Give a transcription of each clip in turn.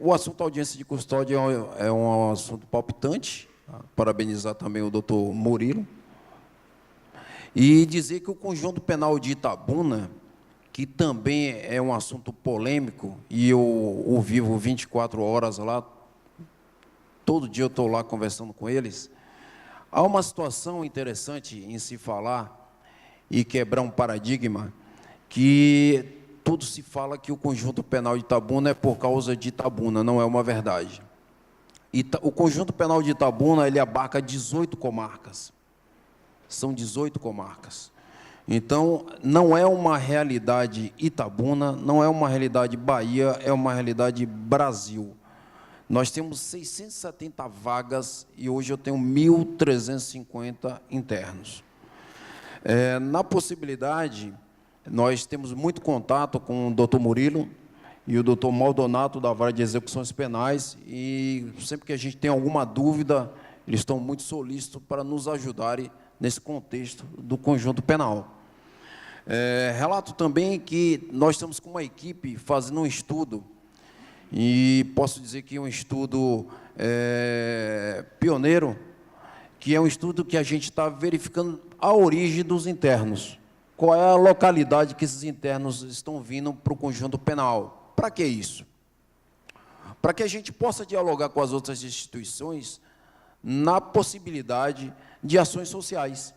O assunto audiência de custódia é um assunto palpitante. Parabenizar também o doutor Murilo. E dizer que o conjunto penal de Itabuna, que também é um assunto polêmico, e eu o vivo 24 horas lá, todo dia eu estou lá conversando com eles, há uma situação interessante em se falar e quebrar um paradigma, que tudo se fala que o conjunto penal de Itabuna é por causa de Itabuna, não é uma verdade. O conjunto penal de Itabuna, ele abarca 18 comarcas. São 18 comarcas. Então, não é uma realidade Itabuna, não é uma realidade Bahia, é uma realidade Brasil. Nós temos 670 vagas e hoje eu tenho 1.350 internos. Na possibilidade, nós temos muito contato com o doutor Murilo e o doutor Maldonato, da Vara de Execuções Penais, e sempre que a gente tem alguma dúvida, eles estão muito solícitos para nos ajudarem nesse contexto do conjunto penal. Relato também que nós estamos com uma equipe fazendo um estudo, e posso dizer que é um estudo pioneiro, que é um estudo que a gente está verificando a origem dos internos. Qual é a localidade que esses internos estão vindo para o conjunto penal? Para que isso? Para que a gente possa dialogar com as outras instituições na possibilidade de ações sociais.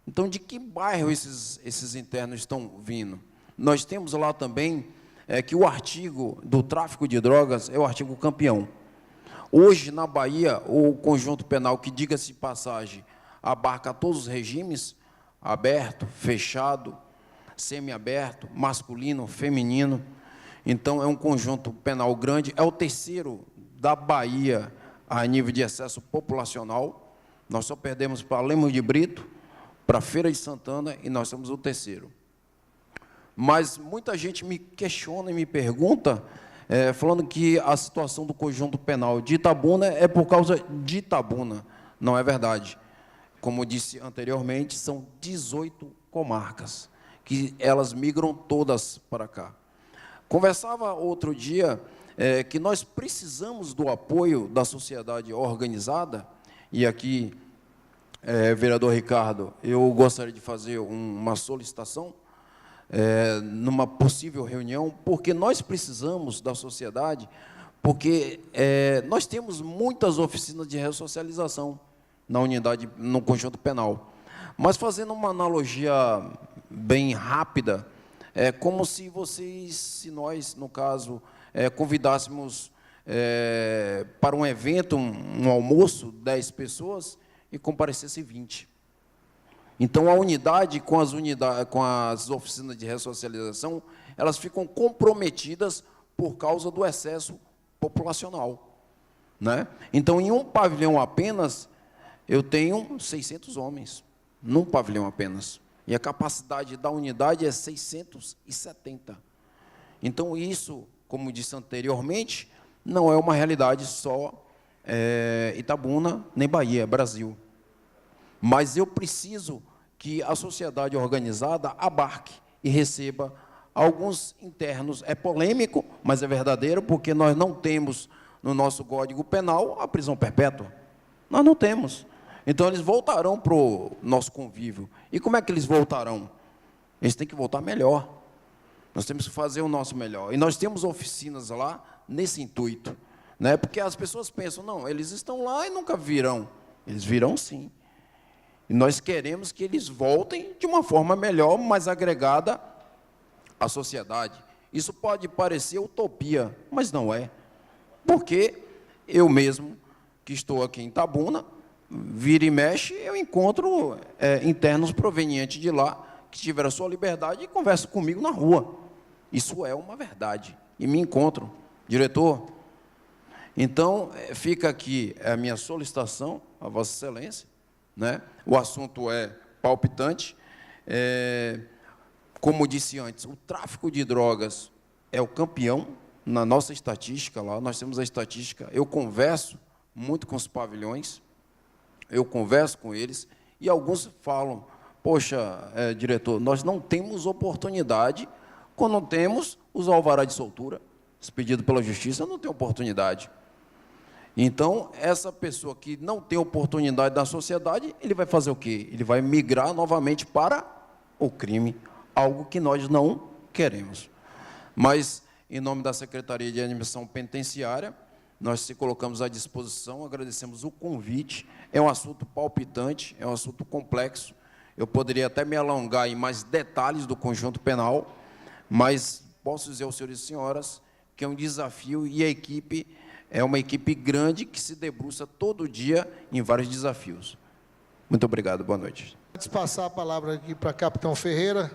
Então, de que bairro esses internos estão vindo? Nós temos lá também que o artigo do tráfico de drogas é o artigo campeão. Hoje, na Bahia, o conjunto penal, que, diga-se de passagem, abarca todos os regimes, aberto, fechado, semiaberto, masculino, feminino. Então, é um conjunto penal grande, é o terceiro da Bahia a nível de excesso populacional. Nós só perdemos para Lemos de Brito, para Feira de Santana, e nós somos o terceiro. Mas muita gente me questiona e me pergunta, falando que a situação do conjunto penal de Itabuna é por causa de Itabuna. Não é verdade. Como disse anteriormente, são 18 comarcas, que elas migram todas para cá. Conversava outro dia que nós precisamos do apoio da sociedade organizada, e aqui, vereador Ricardo, eu gostaria de fazer uma solicitação, numa possível reunião, porque nós precisamos da sociedade, porque nós temos muitas oficinas de ressocialização na unidade, no conjunto penal. Mas, fazendo uma analogia bem rápida, é como se nós, no caso, convidássemos para um evento, um almoço, 10 pessoas, e comparecesse 20. Então, a unidade, com as oficinas de ressocialização, elas ficam comprometidas por causa do excesso populacional, né? Então, em um pavilhão apenas, eu tenho 600 homens, num pavilhão apenas. E a capacidade da unidade é 670. Então, isso, como disse anteriormente, não é uma realidade só Itabuna, nem Bahia, é Brasil. Mas eu preciso que a sociedade organizada abarque e receba alguns internos. É polêmico, mas é verdadeiro, porque nós não temos no nosso Código Penal a prisão perpétua. Nós não temos. Então, eles voltarão para o nosso convívio. E como é que eles voltarão? Eles têm que voltar melhor. Nós temos que fazer o nosso melhor. E nós temos oficinas lá nesse intuito, né? Porque as pessoas pensam, não, eles estão lá e nunca virão. Eles virão sim. E nós queremos que eles voltem de uma forma melhor, mais agregada à sociedade. Isso pode parecer utopia, mas não é. Porque eu mesmo, que estou aqui em Itabuna, vira e mexe, eu encontro internos provenientes de lá, que tiveram a sua liberdade e conversam comigo na rua. Isso é uma verdade. E me encontro. Diretor, então, fica aqui a minha solicitação a Vossa Excelência, né? O assunto é palpitante. Como disse antes, o tráfico de drogas é o campeão na nossa estatística lá. Nós temos a estatística. Eu converso muito com os pavilhões, eu converso com eles, e alguns falam, poxa, diretor, nós não temos oportunidade quando temos os alvará de soltura. expedido pela justiça, não tem oportunidade. Então, essa pessoa que não tem oportunidade na sociedade, ele vai fazer o quê? Ele vai migrar novamente para o crime, algo que nós não queremos. Mas, em nome da Secretaria de Administração Penitenciária, nós se colocamos à disposição, agradecemos o convite. É um assunto palpitante, é um assunto complexo. Eu poderia até me alongar em mais detalhes do conjunto penal, mas posso dizer aos senhores e senhoras que é um desafio e a equipe é uma equipe grande que se debruça todo dia em vários desafios. Muito obrigado, boa noite. Antes de passar a palavra aqui para o capitão Ferreira,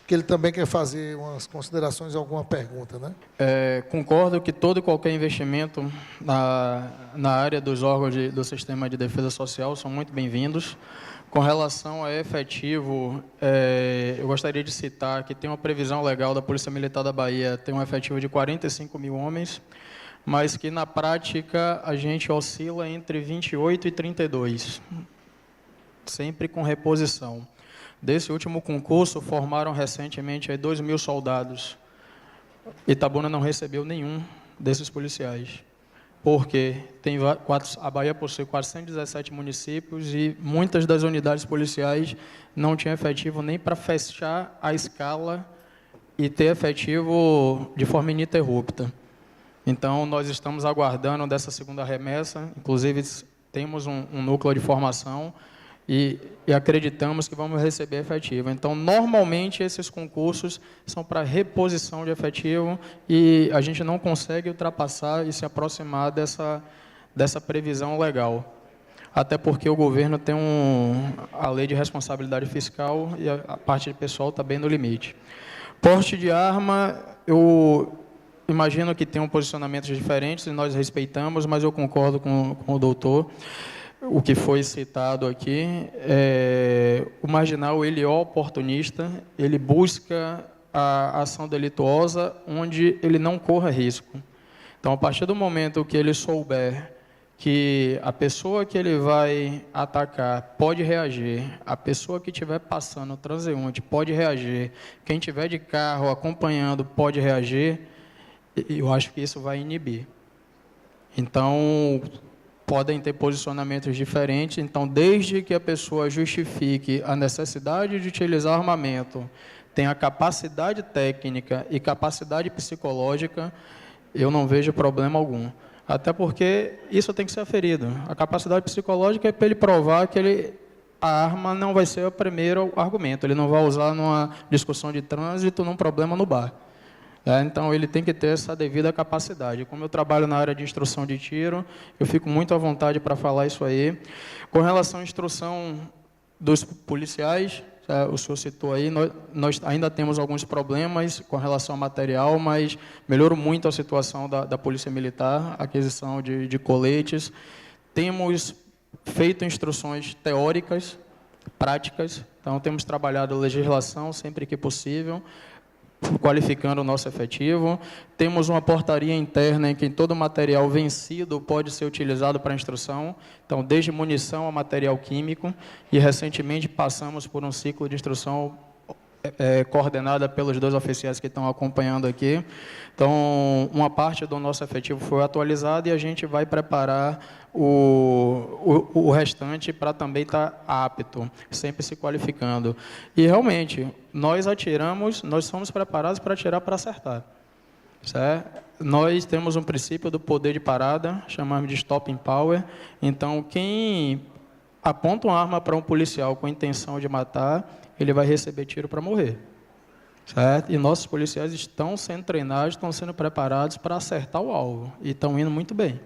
que ele também quer fazer umas considerações, alguma pergunta, né? Concordo que todo e qualquer investimento na área dos órgãos do sistema de defesa social são muito bem-vindos. Com relação a efetivo, eu gostaria de citar que tem uma previsão legal da Polícia Militar da Bahia, tem um efetivo de 45 mil homens, mas que na prática a gente oscila entre 28 e 32, sempre com reposição. Desse último concurso, formaram recentemente 2.000 soldados. Itabuna não recebeu nenhum desses policiais, porque a Bahia possui 417 municípios e muitas das unidades policiais não tinham efetivo nem para fechar a escala e ter efetivo de forma ininterrupta. Então, nós estamos aguardando dessa segunda remessa, inclusive temos um núcleo de formação e acreditamos que vamos receber efetivo. Então, normalmente, esses concursos são para reposição de efetivo e a gente não consegue ultrapassar e se aproximar dessa previsão legal. Até porque o governo tem a lei de responsabilidade fiscal e a parte pessoal está bem no limite. Porte de arma, eu imagino que tem posicionamentos diferentes e nós respeitamos, mas eu concordo com o doutor. O que foi citado aqui, o marginal, ele é oportunista, ele busca a ação delituosa onde ele não corra risco. Então, a partir do momento que ele souber que a pessoa que ele vai atacar pode reagir, a pessoa que estiver passando, o transeunte, pode reagir, quem estiver de carro acompanhando pode reagir, eu acho que isso vai inibir. Então, podem ter posicionamentos diferentes. Então, desde que a pessoa justifique a necessidade de utilizar armamento, tenha capacidade técnica e capacidade psicológica, eu não vejo problema algum. Até porque isso tem que ser aferido. A capacidade psicológica é para ele provar que a arma não vai ser o primeiro argumento. Ele não vai usar numa discussão de trânsito, num problema no bar. Então, ele tem que ter essa devida capacidade. Como eu trabalho na área de instrução de tiro, eu fico muito à vontade para falar isso aí. Com relação à instrução dos policiais, o senhor citou aí, nós ainda temos alguns problemas com relação ao material, mas melhorou muito a situação da Polícia Militar, aquisição de coletes. Temos feito instruções teóricas, práticas, então temos trabalhado a legislação sempre que possível, qualificando o nosso efetivo. Temos uma portaria interna em que todo material vencido pode ser utilizado para instrução, então desde munição a material químico, e recentemente passamos por um ciclo de instrução coordenada pelos 2 oficiais que estão acompanhando aqui. Então, uma parte do nosso efetivo foi atualizada e a gente vai preparar o restante para também estar apto, sempre se qualificando. E, realmente, nós somos preparados para atirar para acertar. Certo? Nós temos um princípio do poder de parada, chamamos de stopping power. Então, quem aponta uma arma para um policial com a intenção de matar, ele vai receber tiro para morrer. Certo? E nossos policiais estão sendo treinados, estão sendo preparados para acertar o alvo, e estão indo muito bem.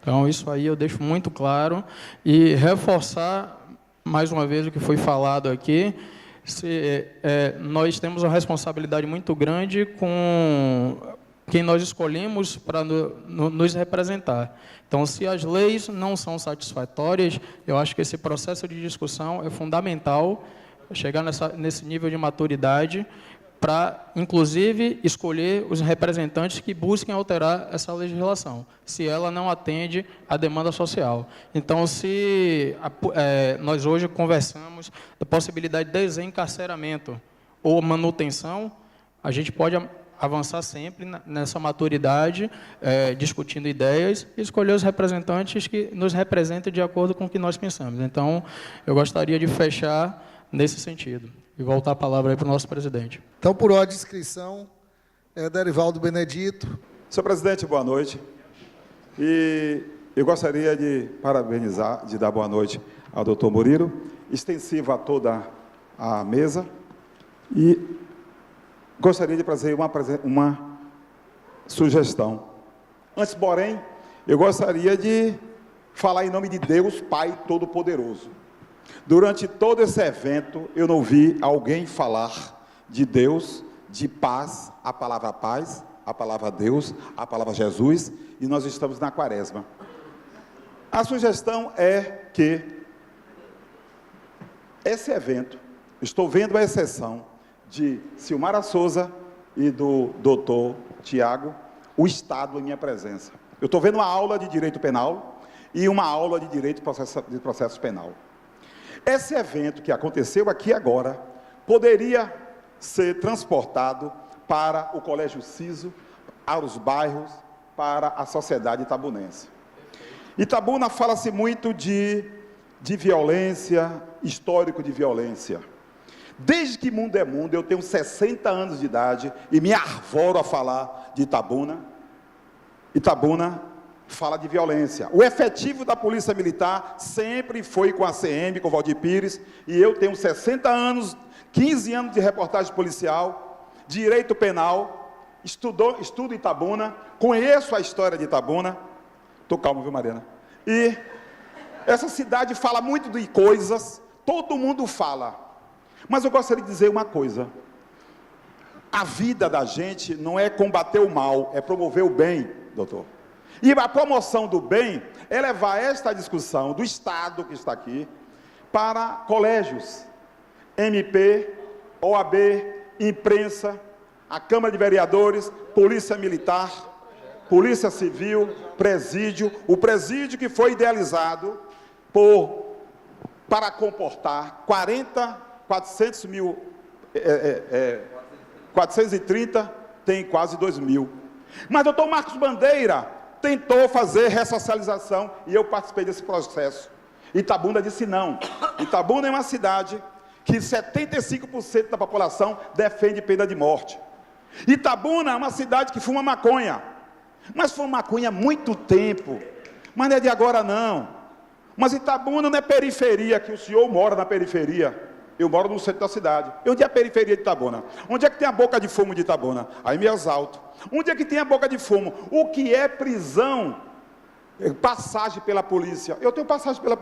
Então, isso aí eu deixo muito claro, e reforçar, mais uma vez, o que foi falado aqui, nós temos uma responsabilidade muito grande com quem nós escolhemos para nos representar. Então, se as leis não são satisfatórias, eu acho que esse processo de discussão é fundamental, chegar nesse nível de maturidade, para, inclusive, escolher os representantes que busquem alterar essa legislação, se ela não atende à demanda social. Então, nós hoje conversamos da possibilidade de desencarceramento ou manutenção, a gente pode avançar sempre nessa maturidade, discutindo ideias e escolher os representantes que nos representem de acordo com o que nós pensamos. Então, eu gostaria de fechar nesse sentido e voltar a palavra aí para o nosso presidente. Então, por ordem de inscrição, Derivaldo Benedito. Senhor presidente, boa noite. E eu gostaria de parabenizar, de dar boa noite ao doutor Murilo, extensivo a toda a mesa, e gostaria de trazer uma sugestão. Antes, porém, eu gostaria de falar em nome de Deus, Pai Todo-Poderoso. Durante todo esse evento, eu não vi alguém falar de Deus, de paz, a palavra Deus, a palavra Jesus, e nós estamos na quaresma. A sugestão é que esse evento, estou vendo a exceção de Silmara Souza e do doutor Tiago, o Estado em minha presença. Eu estou vendo uma aula de direito penal e uma aula de direito de processo penal. Esse evento que aconteceu aqui agora, poderia ser transportado para o Colégio Ciso, aos bairros, para a sociedade itabunense. Itabuna fala-se muito de violência, histórico de violência. Desde que mundo é mundo, eu tenho 60 anos de idade e me arvoro a falar de Itabuna. Itabuna fala de violência. O efetivo da Polícia Militar sempre foi com a CM, com o Valdir Pires, e eu tenho 60 anos, 15 anos de reportagem policial, direito penal, estudo Itabuna, conheço a história de Itabuna. Estou calmo, viu, Mariana? E essa cidade fala muito de coisas, todo mundo fala. Mas eu gostaria de dizer uma coisa. A vida da gente não é combater o mal, é promover o bem, doutor. E a promoção do bem é levar esta discussão do Estado que está aqui para colégios, MP, OAB, imprensa, a Câmara de Vereadores, Polícia Militar, Polícia Civil, Presídio, o presídio que foi idealizado para comportar 430, tem quase 2.000. Mas doutor Marcos Bandeira tentou fazer ressocialização e eu participei desse processo. Itabuna disse não. Itabuna é uma cidade que 75% da população defende pena de morte. Itabuna é uma cidade que fuma maconha, mas fuma maconha há muito tempo, mas não é de agora não. Mas Itabuna não é periferia, que o senhor mora na periferia. Eu moro no centro da cidade. Onde é a periferia de Itabuna? Onde é que tem a boca de fumo de Itabuna? Aí me exalto. Onde é que tem a boca de fumo? O que é prisão? Passagem pela polícia. Eu tenho passagem pela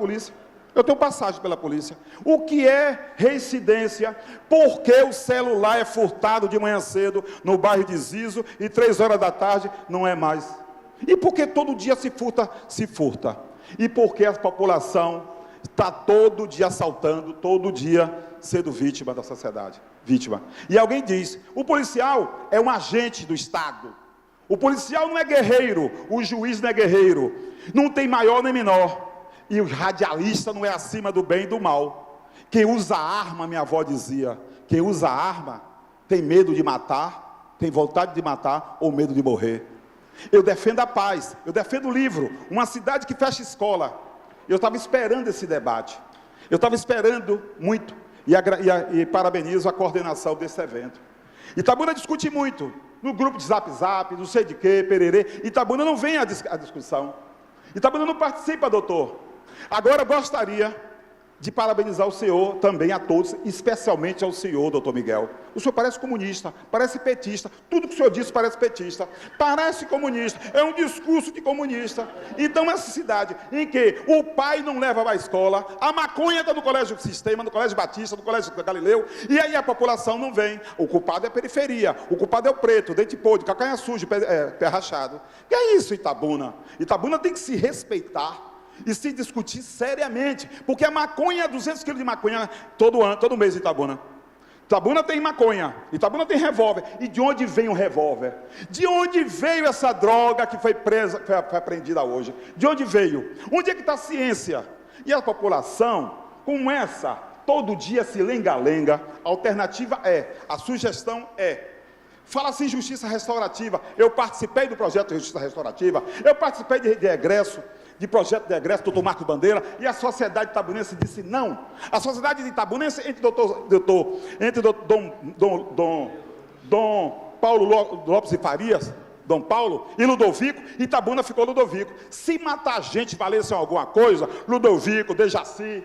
polícia. O que é reincidência? Porque o celular é furtado de manhã cedo no bairro de Zizo e 3 horas da tarde não é mais. E porque todo dia se furta. E porque a população está todo dia assaltando, todo dia sendo vítima da sociedade. Vítima. E alguém diz, o policial é um agente do Estado. O policial não é guerreiro, o juiz não é guerreiro. Não tem maior nem menor. E o radialista não é acima do bem e do mal. Quem usa arma, minha avó dizia, quem usa arma tem medo de matar, tem vontade de matar ou medo de morrer. Eu defendo a paz, eu defendo o livro, uma cidade que fecha escola. Eu estava esperando esse debate, eu estava esperando muito, e parabenizo a coordenação desse evento. Itabuna discute muito, no grupo de Zap, não sei de quê, pererê. Itabuna não vem à discussão, Itabuna não participa, doutor. Agora eu gostaria de parabenizar o senhor, também a todos, especialmente ao senhor, doutor Miguel. O senhor parece comunista, parece petista, tudo que o senhor disse parece petista, parece comunista, é um discurso de comunista. Então essa cidade em que o pai não leva para a escola, a maconha está no colégio Sistema, no colégio Batista, no colégio Galileu, e aí a população não vem. O culpado é a periferia, o culpado é o preto, dente podre, calcanhar sujo, pé rachado. Que é isso, Itabuna? Itabuna tem que se respeitar e se discutir seriamente, porque a maconha, 200 quilos de maconha todo mês em Itabuna. Itabuna tem maconha, Itabuna tem revólver. E de onde vem o revólver? De onde veio essa droga que foi presa, foi apreendida hoje? De onde veio? Onde é que está a ciência? E a população, como essa, todo dia se lenga-lenga. A alternativa a sugestão é, Fala-se em justiça restaurativa. Eu participei do projeto de justiça restaurativa, eu participei de regresso, de projeto de regresso, doutor Marcos Bandeira, e a sociedade itabunense disse não. A sociedade itabunense, entre Dom Paulo Lopes e Farias, Dom Paulo e Ludovico, Itabuna ficou Ludovico. Se matar gente valesse alguma coisa, Ludovico, Dejaci,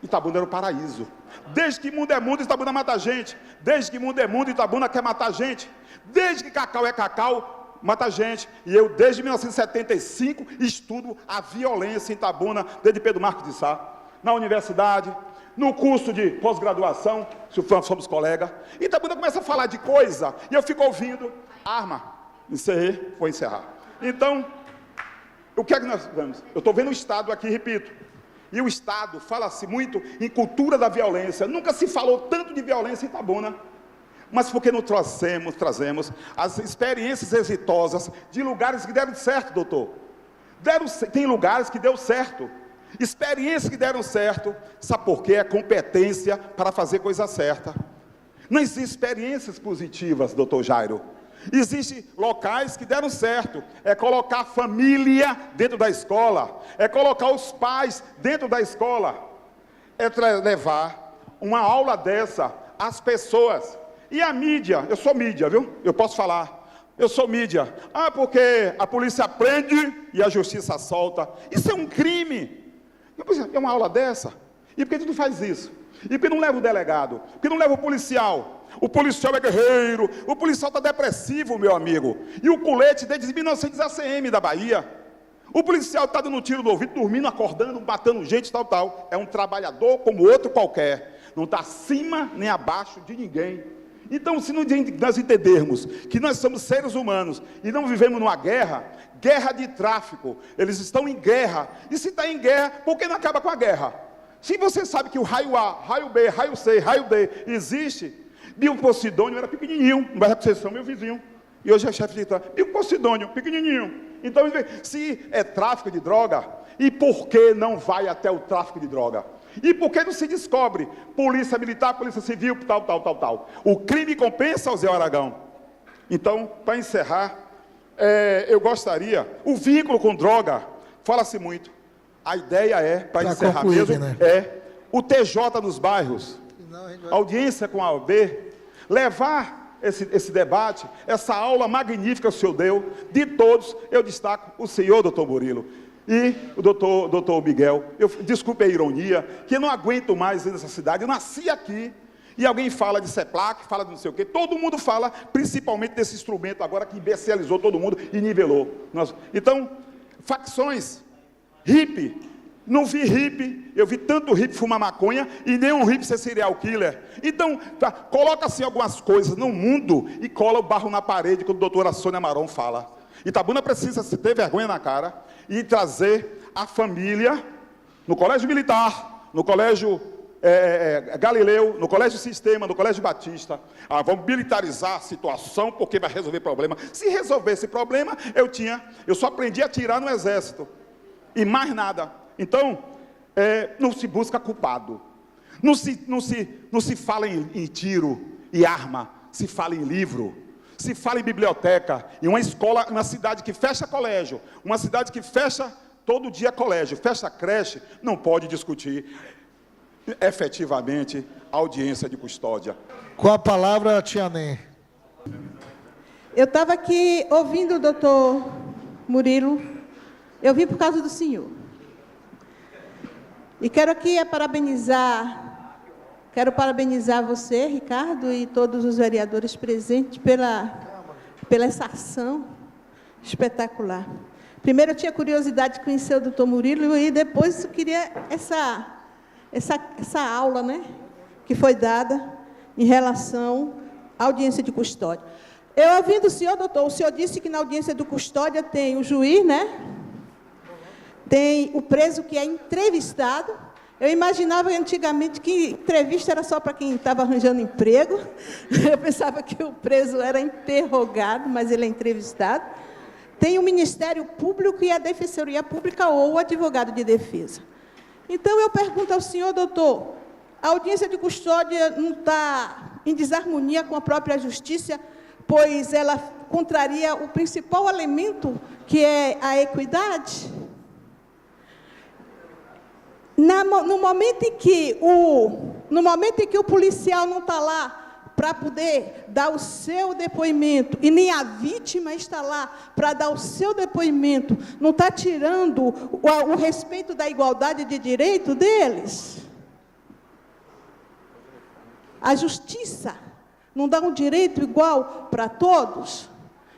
Itabuna era o paraíso. Desde que mundo é mundo, Itabuna mata gente. Desde que mundo é mundo, Itabuna quer matar gente. Desde que cacau é cacau, mata gente. E eu, desde 1975, estudo a violência em Itabuna, desde Pedro Marcos de Sá, na universidade, no curso de pós-graduação, se somos colegas. Itabuna começa a falar de coisa, e eu fico ouvindo, arma, encerrei, vou encerrar. Então, o que é que nós vemos? Eu estou vendo o Estado aqui, repito, e o Estado fala-se muito em cultura da violência. Nunca se falou tanto de violência em Itabuna. Mas porque não trazemos as experiências exitosas de lugares que deram certo, doutor. Tem lugares que deu certo. Experiências que deram certo. Sabe por quê? É competência para fazer coisa certa. Não existem experiências positivas, doutor Jairo. Existem locais que deram certo, é colocar a família dentro da escola, é colocar os pais dentro da escola, é levar uma aula dessa às pessoas. E a mídia, eu sou mídia, viu? Eu posso falar, eu sou mídia. Ah, porque a polícia prende e a justiça solta. Isso é um crime. É uma aula dessa? E por que tu não faz isso? E por que não leva o delegado? Por que não leva o policial? O policial é guerreiro, o policial está depressivo, meu amigo. E o colete desde 1900 ACM da Bahia. O policial está dando tiro no ouvido, dormindo, acordando, matando gente, tal. É um trabalhador como outro qualquer. Não está acima nem abaixo de ninguém. Então, se nós entendermos que nós somos seres humanos e não vivemos numa guerra de tráfico, eles estão em guerra. E se está em guerra, por que não acaba com a guerra? Se você sabe que o raio A, raio B, raio C, raio D existe... Bill Posidônio era pequenininho, no bairro da Conceição, meu vizinho. E hoje é chefe de tráfico. Bill Posidônio, pequenininho. Então, se é tráfico de droga, e por que não vai até o tráfico de droga? E por que não se descobre? Polícia Militar, Polícia Civil, tal. O crime compensa, Zé Aragão. Então, para encerrar, eu gostaria... O vínculo com droga, fala-se muito. A ideia é, para encerrar mesmo, né? O TJ nos bairros, audiência com a OAB, levar esse debate, essa aula magnífica que o senhor deu, de todos, eu destaco o senhor, doutor Murilo, e o doutor Miguel. Desculpe a ironia, que eu não aguento mais nessa cidade, eu nasci aqui, e alguém fala de CEPLAC, fala de não sei o quê, todo mundo fala, principalmente desse instrumento agora que imbecilizou todo mundo e nivelou. Então, facções, hippie, não vi hippie, eu vi tanto hippie fumar maconha e nenhum hippie ser serial killer. Então, coloca assim algumas coisas no mundo e cola o barro na parede, quando a doutora Sônia Maron fala. Itabuna precisa se ter vergonha na cara e trazer a família no colégio militar, no colégio Galileu, no colégio Sistema, no colégio Batista. Vamos militarizar a situação porque vai resolver problema. Se resolver esse problema, eu só aprendi a atirar no exército e mais nada. Então, não se busca culpado, não se fala em tiro e arma, se fala em livro, se fala em biblioteca, em uma escola, uma cidade que fecha colégio, uma cidade que fecha todo dia colégio, fecha creche, não pode discutir efetivamente a audiência de custódia. Com a palavra, Tia Nê. Eu estava aqui ouvindo o doutor Murilo, eu vim por causa do senhor. E quero aqui parabenizar você, Ricardo, e todos os vereadores presentes pela essa ação espetacular. Primeiro eu tinha curiosidade de conhecer o doutor Murilo e depois eu queria essa aula, né, que foi dada em relação à audiência de custódia. Eu ouvindo o senhor, doutor, o senhor disse que na audiência de custódia tem o juiz, né? Tem o preso que é entrevistado. Eu imaginava antigamente que entrevista era só para quem estava arranjando emprego. Eu pensava que o preso era interrogado, mas ele é entrevistado. Tem o Ministério Público e a Defensoria Pública ou o advogado de defesa. Então, eu pergunto ao senhor, doutor, a audiência de custódia não está em desarmonia com a própria justiça, pois ela contraria o principal elemento, que é a equidade. No momento em que o policial não está lá para poder dar o seu depoimento, e nem a vítima está lá para dar o seu depoimento, não está tirando o respeito da igualdade de direito deles. A justiça não dá um direito igual para todos.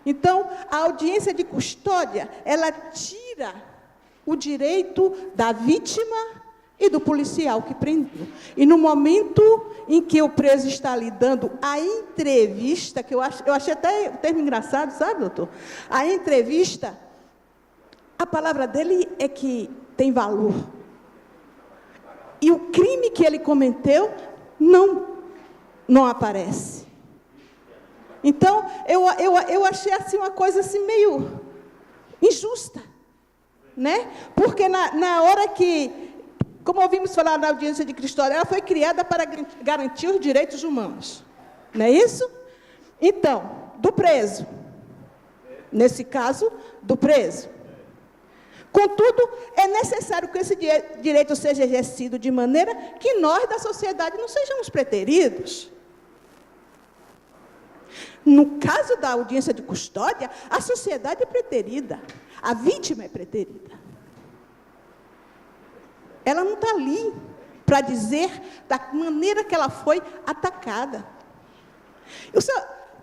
Então, a audiência de custódia, ela tira o direito da vítima e do policial que prendeu. E no momento em que o preso está lhe dando a entrevista, que eu achei até o termo engraçado, sabe, doutor? A entrevista, a palavra dele é que tem valor. E o crime que ele cometeu não aparece. Então, eu achei assim uma coisa assim meio injusta, né? Porque na hora que, como ouvimos falar na audiência de custódia, ela foi criada para garantir os direitos humanos. Não é isso? Então, do preso. Nesse caso, do preso. Contudo, é necessário que esse direito seja exercido de maneira que nós, da sociedade, não sejamos preteridos. No caso da audiência de custódia, a sociedade é preterida. A vítima é preterida. Ela não está ali para dizer da maneira que ela foi atacada.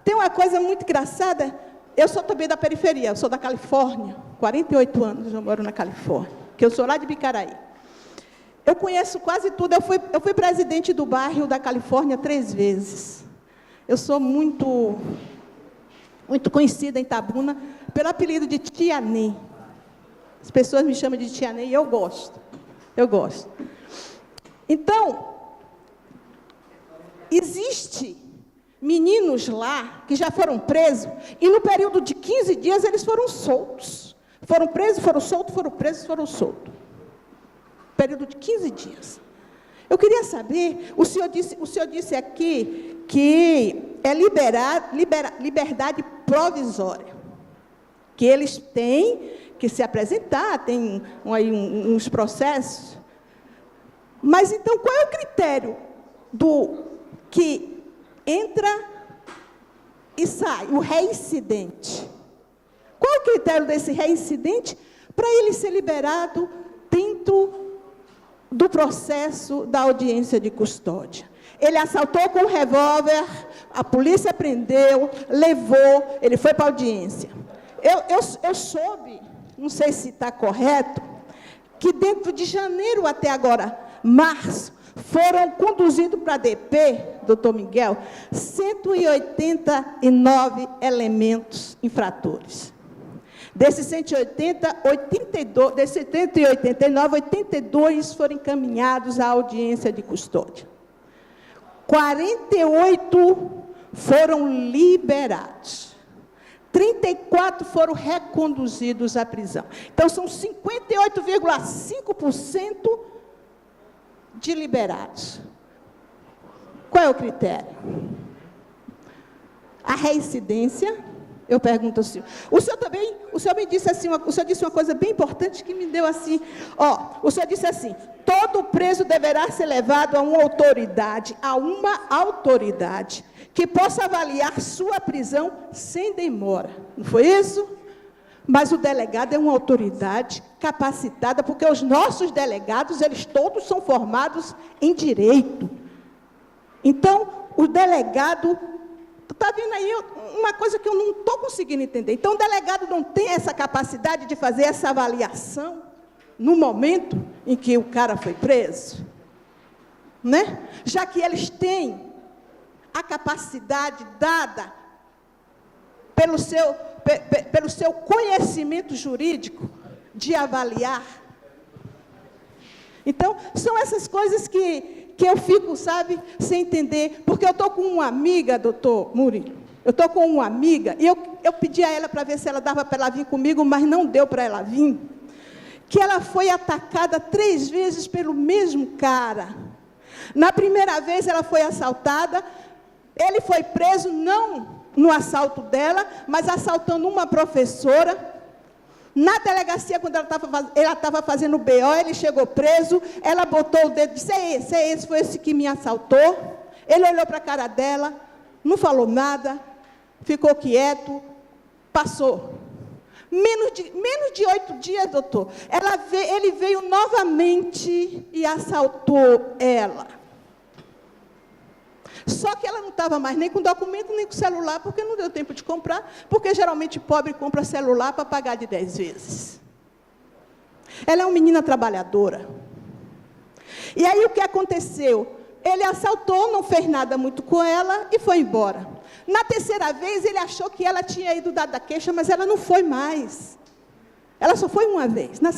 Tem uma coisa muito engraçada. Eu sou também da periferia, eu sou da Califórnia. 48 anos eu moro na Califórnia, que eu sou lá de Bicaraí. Eu conheço quase tudo. Eu fui presidente do bairro da Califórnia 3 vezes. Eu sou muito conhecida em Itabuna pelo apelido de Tia Ney. As pessoas me chamam de Tia Ney e eu gosto. Então, existe meninos lá que já foram presos e no período de 15 dias eles foram soltos. Foram presos, foram soltos, foram presos, foram soltos. Período de 15 dias. Eu queria saber, o senhor disse aqui que é liberdade provisória, que eles têm que se apresentar, tem uns processos. Mas, então, qual é o critério do que entra e sai, o reincidente? Qual é o critério desse reincidente para ele ser liberado dentro do processo da audiência de custódia? Ele assaltou com um revólver, a polícia prendeu, levou, ele foi para a audiência. Eu soube, não sei se está correto, que dentro de janeiro até agora, março, foram conduzidos para a DP, doutor Miguel, 189 elementos infratores. Desses 189, 82 foram encaminhados à audiência de custódia. 48 foram liberados. 34 foram reconduzidos à prisão. Então, são 58,5% de liberados. Qual é o critério? A reincidência, eu pergunto ao senhor. O senhor me disse assim, o senhor disse uma coisa bem importante que me deu assim, o senhor disse assim, todo preso deverá ser levado a uma autoridade, que possa avaliar sua prisão sem demora. Não foi isso? Mas o delegado é uma autoridade capacitada, porque os nossos delegados, eles todos são formados em direito. Então, o delegado, está vendo aí uma coisa que eu não estou conseguindo entender. Então, o delegado não tem essa capacidade de fazer essa avaliação no momento em que o cara foi preso, né? Já que eles têm a capacidade dada pelo seu conhecimento jurídico de avaliar. Então, são essas coisas que eu fico, sabe, sem entender, porque eu estou com uma amiga, doutor Murilo, eu estou com uma amiga, e eu pedi a ela para ver se ela dava para ela vir comigo, mas não deu para ela vir, que ela foi atacada 3 vezes pelo mesmo cara. Na primeira vez ela foi assaltada, ele foi preso, não no assalto dela, mas assaltando uma professora. Na delegacia, quando ela estava fazendo BO, ele chegou preso, ela botou o dedo e disse, é esse, foi esse que me assaltou. Ele olhou para a cara dela, não falou nada, ficou quieto, passou. Menos de 8 dias, doutor, ele veio novamente e assaltou ela. Só que ela não estava mais nem com documento, nem com celular, porque não deu tempo de comprar, porque geralmente pobre compra celular para pagar de 10 vezes. Ela é uma menina trabalhadora. E aí o que aconteceu? Ele assaltou, não fez nada muito com ela e foi embora. Na terceira vez, ele achou que ela tinha ido dar da queixa, mas ela não foi mais. Ela só foi uma vez. Na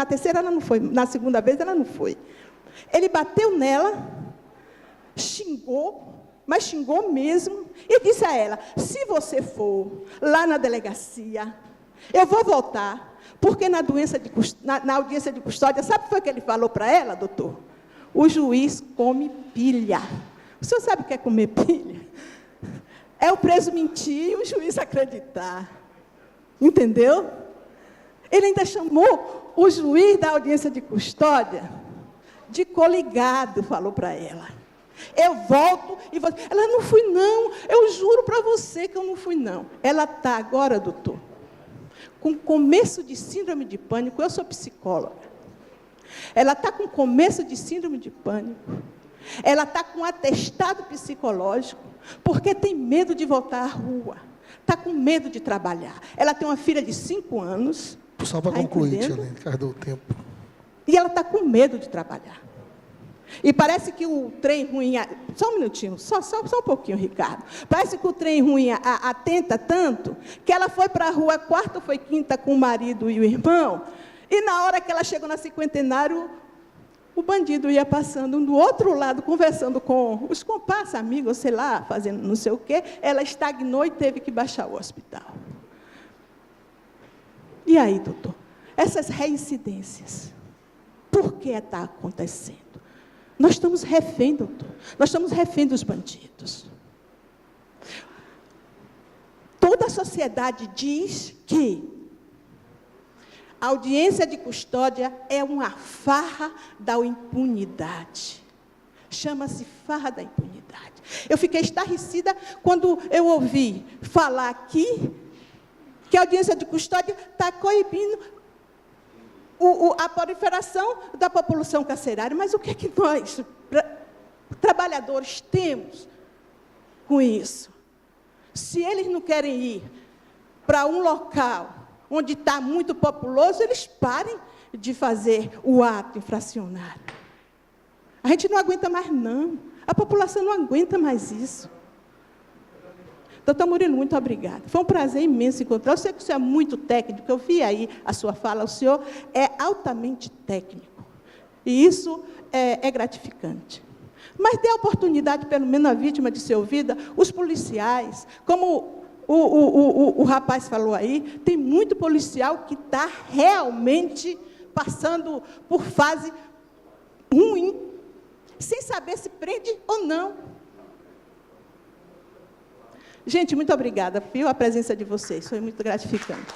terceira ela não foi. Na segunda vez ela não foi. Ele bateu nela, xingou, mas xingou mesmo, e disse a ela, se você for lá na delegacia, eu vou voltar, porque na audiência de custódia, sabe o que foi que ele falou para ela, doutor? O juiz come pilha. O senhor sabe o que é comer pilha? É o preso mentir e o juiz acreditar. Entendeu? Ele ainda chamou o juiz da audiência de custódia de coligado, falou para ela. Eu volto e vou... Ela, não fui não, eu juro para você que eu não fui não. Ela está agora, doutor, com começo de síndrome de pânico, eu sou psicóloga. Ela está com começo de síndrome de pânico. Ela está com atestado psicológico, porque tem medo de voltar à rua. Está com medo de trabalhar. Ela tem uma filha de 5 anos. Só para concluir, Tia Lene, cadê o tempo? E ela está com medo de trabalhar. E parece que o trem ruim... Só um minutinho, só um pouquinho, Ricardo. Parece que o trem ruim atenta tanto, que ela foi para a rua quarta ou foi quinta com o marido e o irmão, e na hora que ela chegou na Cinquentenário, o bandido ia passando do outro lado, conversando com os comparsas, amigos, sei lá, fazendo não sei o quê, ela estagnou e teve que baixar o hospital. E aí, doutor? Essas reincidências, por que está acontecendo? Nós estamos refém, doutor. Nós estamos refém dos bandidos. Toda a sociedade diz que a audiência de custódia é uma farra da impunidade. Chama-se farra da impunidade. Eu fiquei estarrecida quando eu ouvi falar aqui que a audiência de custódia está coibindo a proliferação da população carcerária. Mas o que é que nós, trabalhadores, temos com isso? Se eles não querem ir para um local onde está muito populoso, eles parem de fazer o ato infracionário. A gente não aguenta mais, não. A população não aguenta mais isso. Doutor Murilo, muito obrigada. Foi um prazer imenso encontrar. Eu sei que o senhor é muito técnico, eu vi aí a sua fala, o senhor é altamente técnico. E isso é gratificante. Mas dê a oportunidade, pelo menos, à vítima de ser ouvida, os policiais, como o rapaz falou aí, tem muito policial que está realmente passando por fase ruim, sem saber se prende ou não. Gente, muito obrigada pela presença de vocês, foi muito gratificante.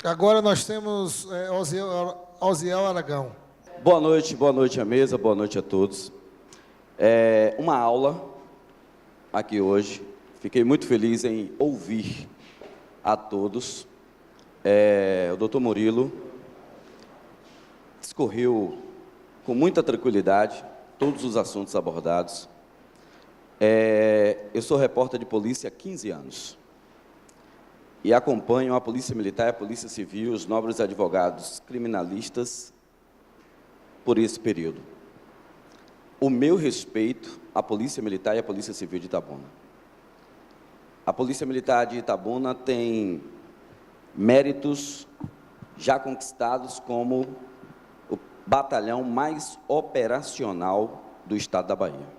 Agora nós temos Osiel Aragão. Boa noite à mesa, boa noite a todos. Uma aula aqui hoje, fiquei muito feliz em ouvir a todos. O doutor Murilo discorreu com muita tranquilidade todos os assuntos abordados. Eu sou repórter de polícia há 15 anos e acompanho a Polícia Militar, a Polícia Civil, os nobres advogados criminalistas por esse período. O meu respeito à Polícia Militar e à Polícia Civil de Itabuna. A Polícia Militar de Itabuna tem méritos já conquistados como o batalhão mais operacional do estado da Bahia.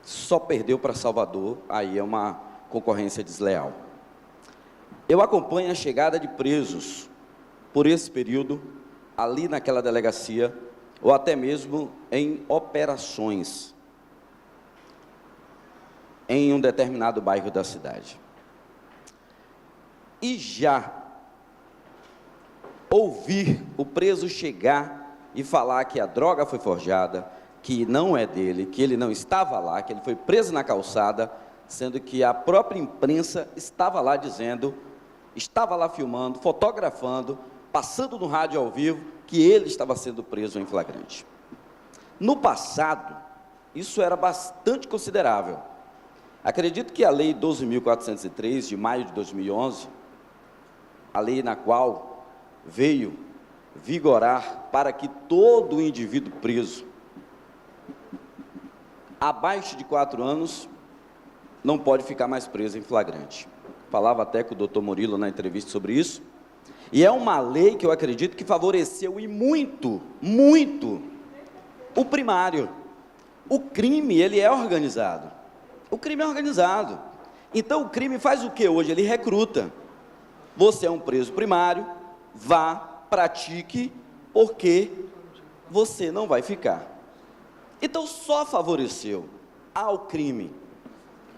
Só perdeu para Salvador, aí é uma concorrência desleal. Eu acompanho a chegada de presos por esse período, ali naquela delegacia, ou até mesmo em operações. em um determinado bairro da cidade. E já ouvir o preso chegar e falar que a droga foi forjada, que não é dele, que ele não estava lá, que ele foi preso na calçada, sendo que a própria imprensa estava lá dizendo, estava lá filmando, fotografando, passando no rádio ao vivo, que ele estava sendo preso em flagrante. No passado, isso era bastante considerável. Acredito que a Lei 12.403, de maio de 2011, a lei na qual veio vigorar para que todo indivíduo preso abaixo de 4 anos não pode ficar mais preso em flagrante. Falava até com o doutor Murilo na entrevista sobre isso. E é uma lei que eu acredito que favoreceu e muito, muito o primário. O crime, ele é organizado. O crime é organizado. Então, o crime faz o que hoje? Ele recruta. Você é um preso primário, vá, pratique, porque você não vai ficar. Então, só favoreceu ao crime.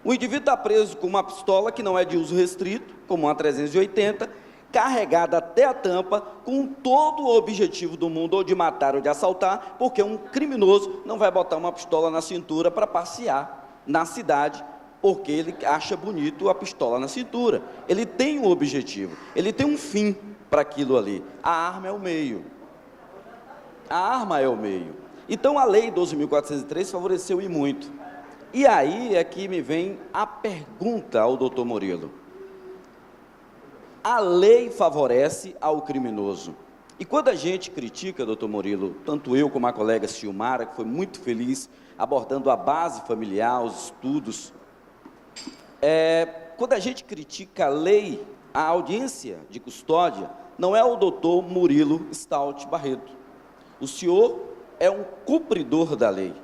O indivíduo está preso com uma pistola que não é de uso restrito, como uma 380, carregada até a tampa, com todo o objetivo do mundo, ou de matar ou de assaltar, porque um criminoso não vai botar uma pistola na cintura para passear na cidade, porque ele acha bonito a pistola na cintura. Ele tem um objetivo, ele tem um fim para aquilo ali. A arma é o meio. A arma é o meio. Então, a Lei 12.403 favoreceu e muito. E aí é que me vem a pergunta ao doutor Murilo. A lei favorece ao criminoso. E quando a gente critica, doutor Murilo, tanto eu como a colega Silmara, que foi muito feliz, abordando a base familiar, os estudos, quando a gente critica a lei, a audiência de custódia, não é o doutor Murilo Stout Barreto. O senhor é um cumpridor da lei.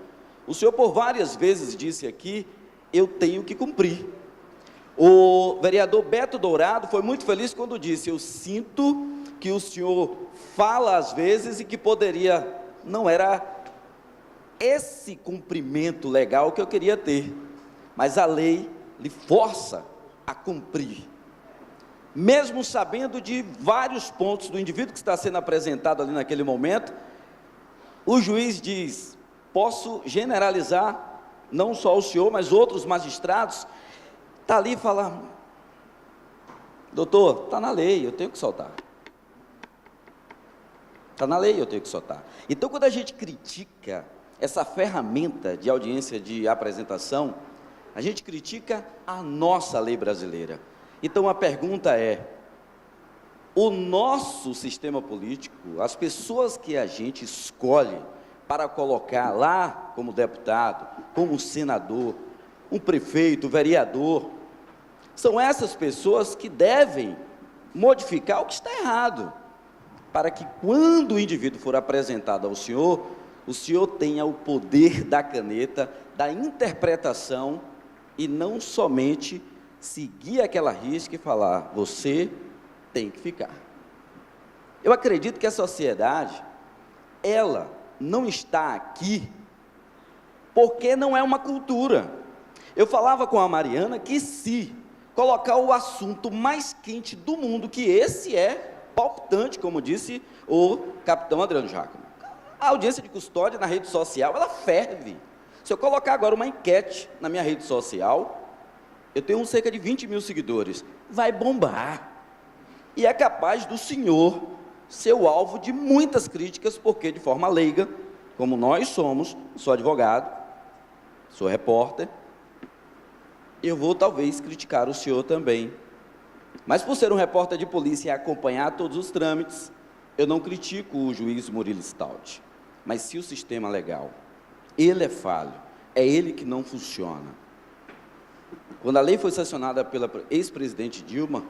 O senhor por várias vezes disse aqui, eu tenho que cumprir. O vereador Beto Dourado foi muito feliz quando disse, eu sinto que o senhor fala às vezes e que poderia, não era esse cumprimento legal que eu queria ter, mas a lei lhe força a cumprir. Mesmo sabendo de vários pontos do indivíduo que está sendo apresentado ali naquele momento, o juiz diz, posso generalizar, não só o senhor, mas outros magistrados, está ali e fala, doutor, está na lei, eu tenho que soltar. Está na lei, eu tenho que soltar. Então, quando a gente critica essa ferramenta de audiência de apresentação, a gente critica a nossa lei brasileira. Então, a pergunta é, o nosso sistema político, as pessoas que a gente escolhe para colocar lá como deputado, como senador, um prefeito, um vereador, são essas pessoas que devem modificar o que está errado, para que quando o indivíduo for apresentado ao senhor, o senhor tenha o poder da caneta, da interpretação, e não somente seguir aquela risca e falar, você tem que ficar. Eu acredito que a sociedade, ela não está aqui porque não é uma cultura. Eu falava com a Mariana que se colocar o assunto mais quente do mundo, que esse é palpitante, como disse o capitão Adriano Jacome, a audiência de custódia na rede social, ela ferve. Se eu colocar agora uma enquete na minha rede social, eu tenho cerca de 20 mil seguidores, vai bombar, e é capaz do senhor ser o alvo de muitas críticas, porque de forma leiga, como nós somos, sou advogado, sou repórter, eu vou talvez criticar o senhor também, mas por ser um repórter de polícia e acompanhar todos os trâmites, eu não critico o juiz Murilo Stout, mas se o sistema legal, ele é falho, é ele que não funciona. Quando a lei foi sancionada pela ex-presidente Dilma,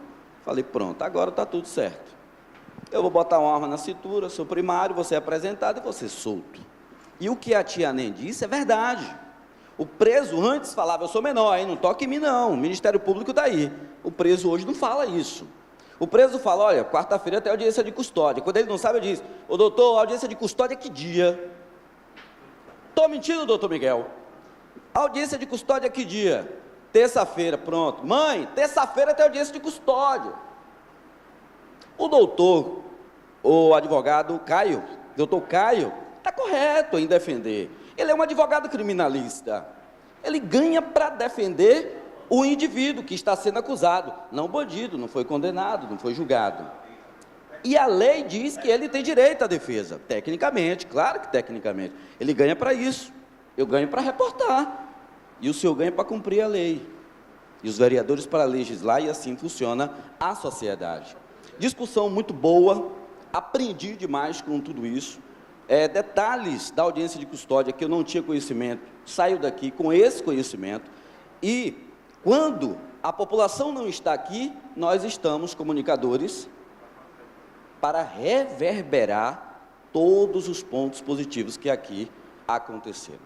falei, pronto, agora está tudo certo. Eu vou botar uma arma na cintura, sou primário, vou ser apresentado e vou ser solto. E o que a tia Nem disse é verdade. O preso antes falava, eu sou menor, hein, não toque em mim não, o Ministério Público está aí. O preso hoje não fala isso. O preso fala, olha, quarta-feira tem audiência de custódia. Quando ele não sabe, eu diz, ô doutor, audiência de custódia que dia? Estou mentindo, doutor Miguel? Audiência de custódia que dia? Terça-feira, pronto. Mãe, terça-feira tem audiência de custódia. O doutor, o advogado Caio, doutor Caio, está correto em defender. Ele é um advogado criminalista. Ele ganha para defender o indivíduo que está sendo acusado, não o bandido, não foi condenado, não foi julgado. E a lei diz que ele tem direito à defesa, tecnicamente, claro que tecnicamente. Ele ganha para isso, eu ganho para reportar, e o senhor ganha para cumprir a lei. E os vereadores para legislar, e assim funciona a sociedade. Discussão muito boa, aprendi demais com tudo isso. Detalhes da audiência de custódia que eu não tinha conhecimento, saio daqui com esse conhecimento, e quando a população não está aqui, nós estamos, comunicadores, para reverberar todos os pontos positivos que aqui aconteceram.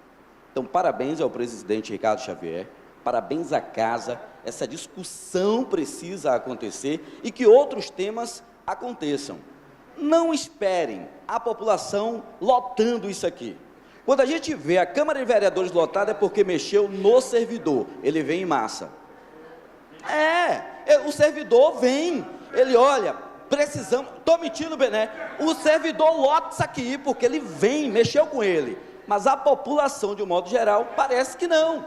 Então, parabéns ao presidente Ricardo Xavier, parabéns à casa, essa discussão precisa acontecer e que outros temas aconteçam. Não esperem a população lotando isso aqui. Quando a gente vê a Câmara de Vereadores lotada é porque mexeu no servidor, ele vem em massa. O servidor vem, ele olha, precisamos, estou mentindo, Bené, o servidor lota isso aqui, porque ele vem, mexeu com ele. Mas a população, de um modo geral, parece que não.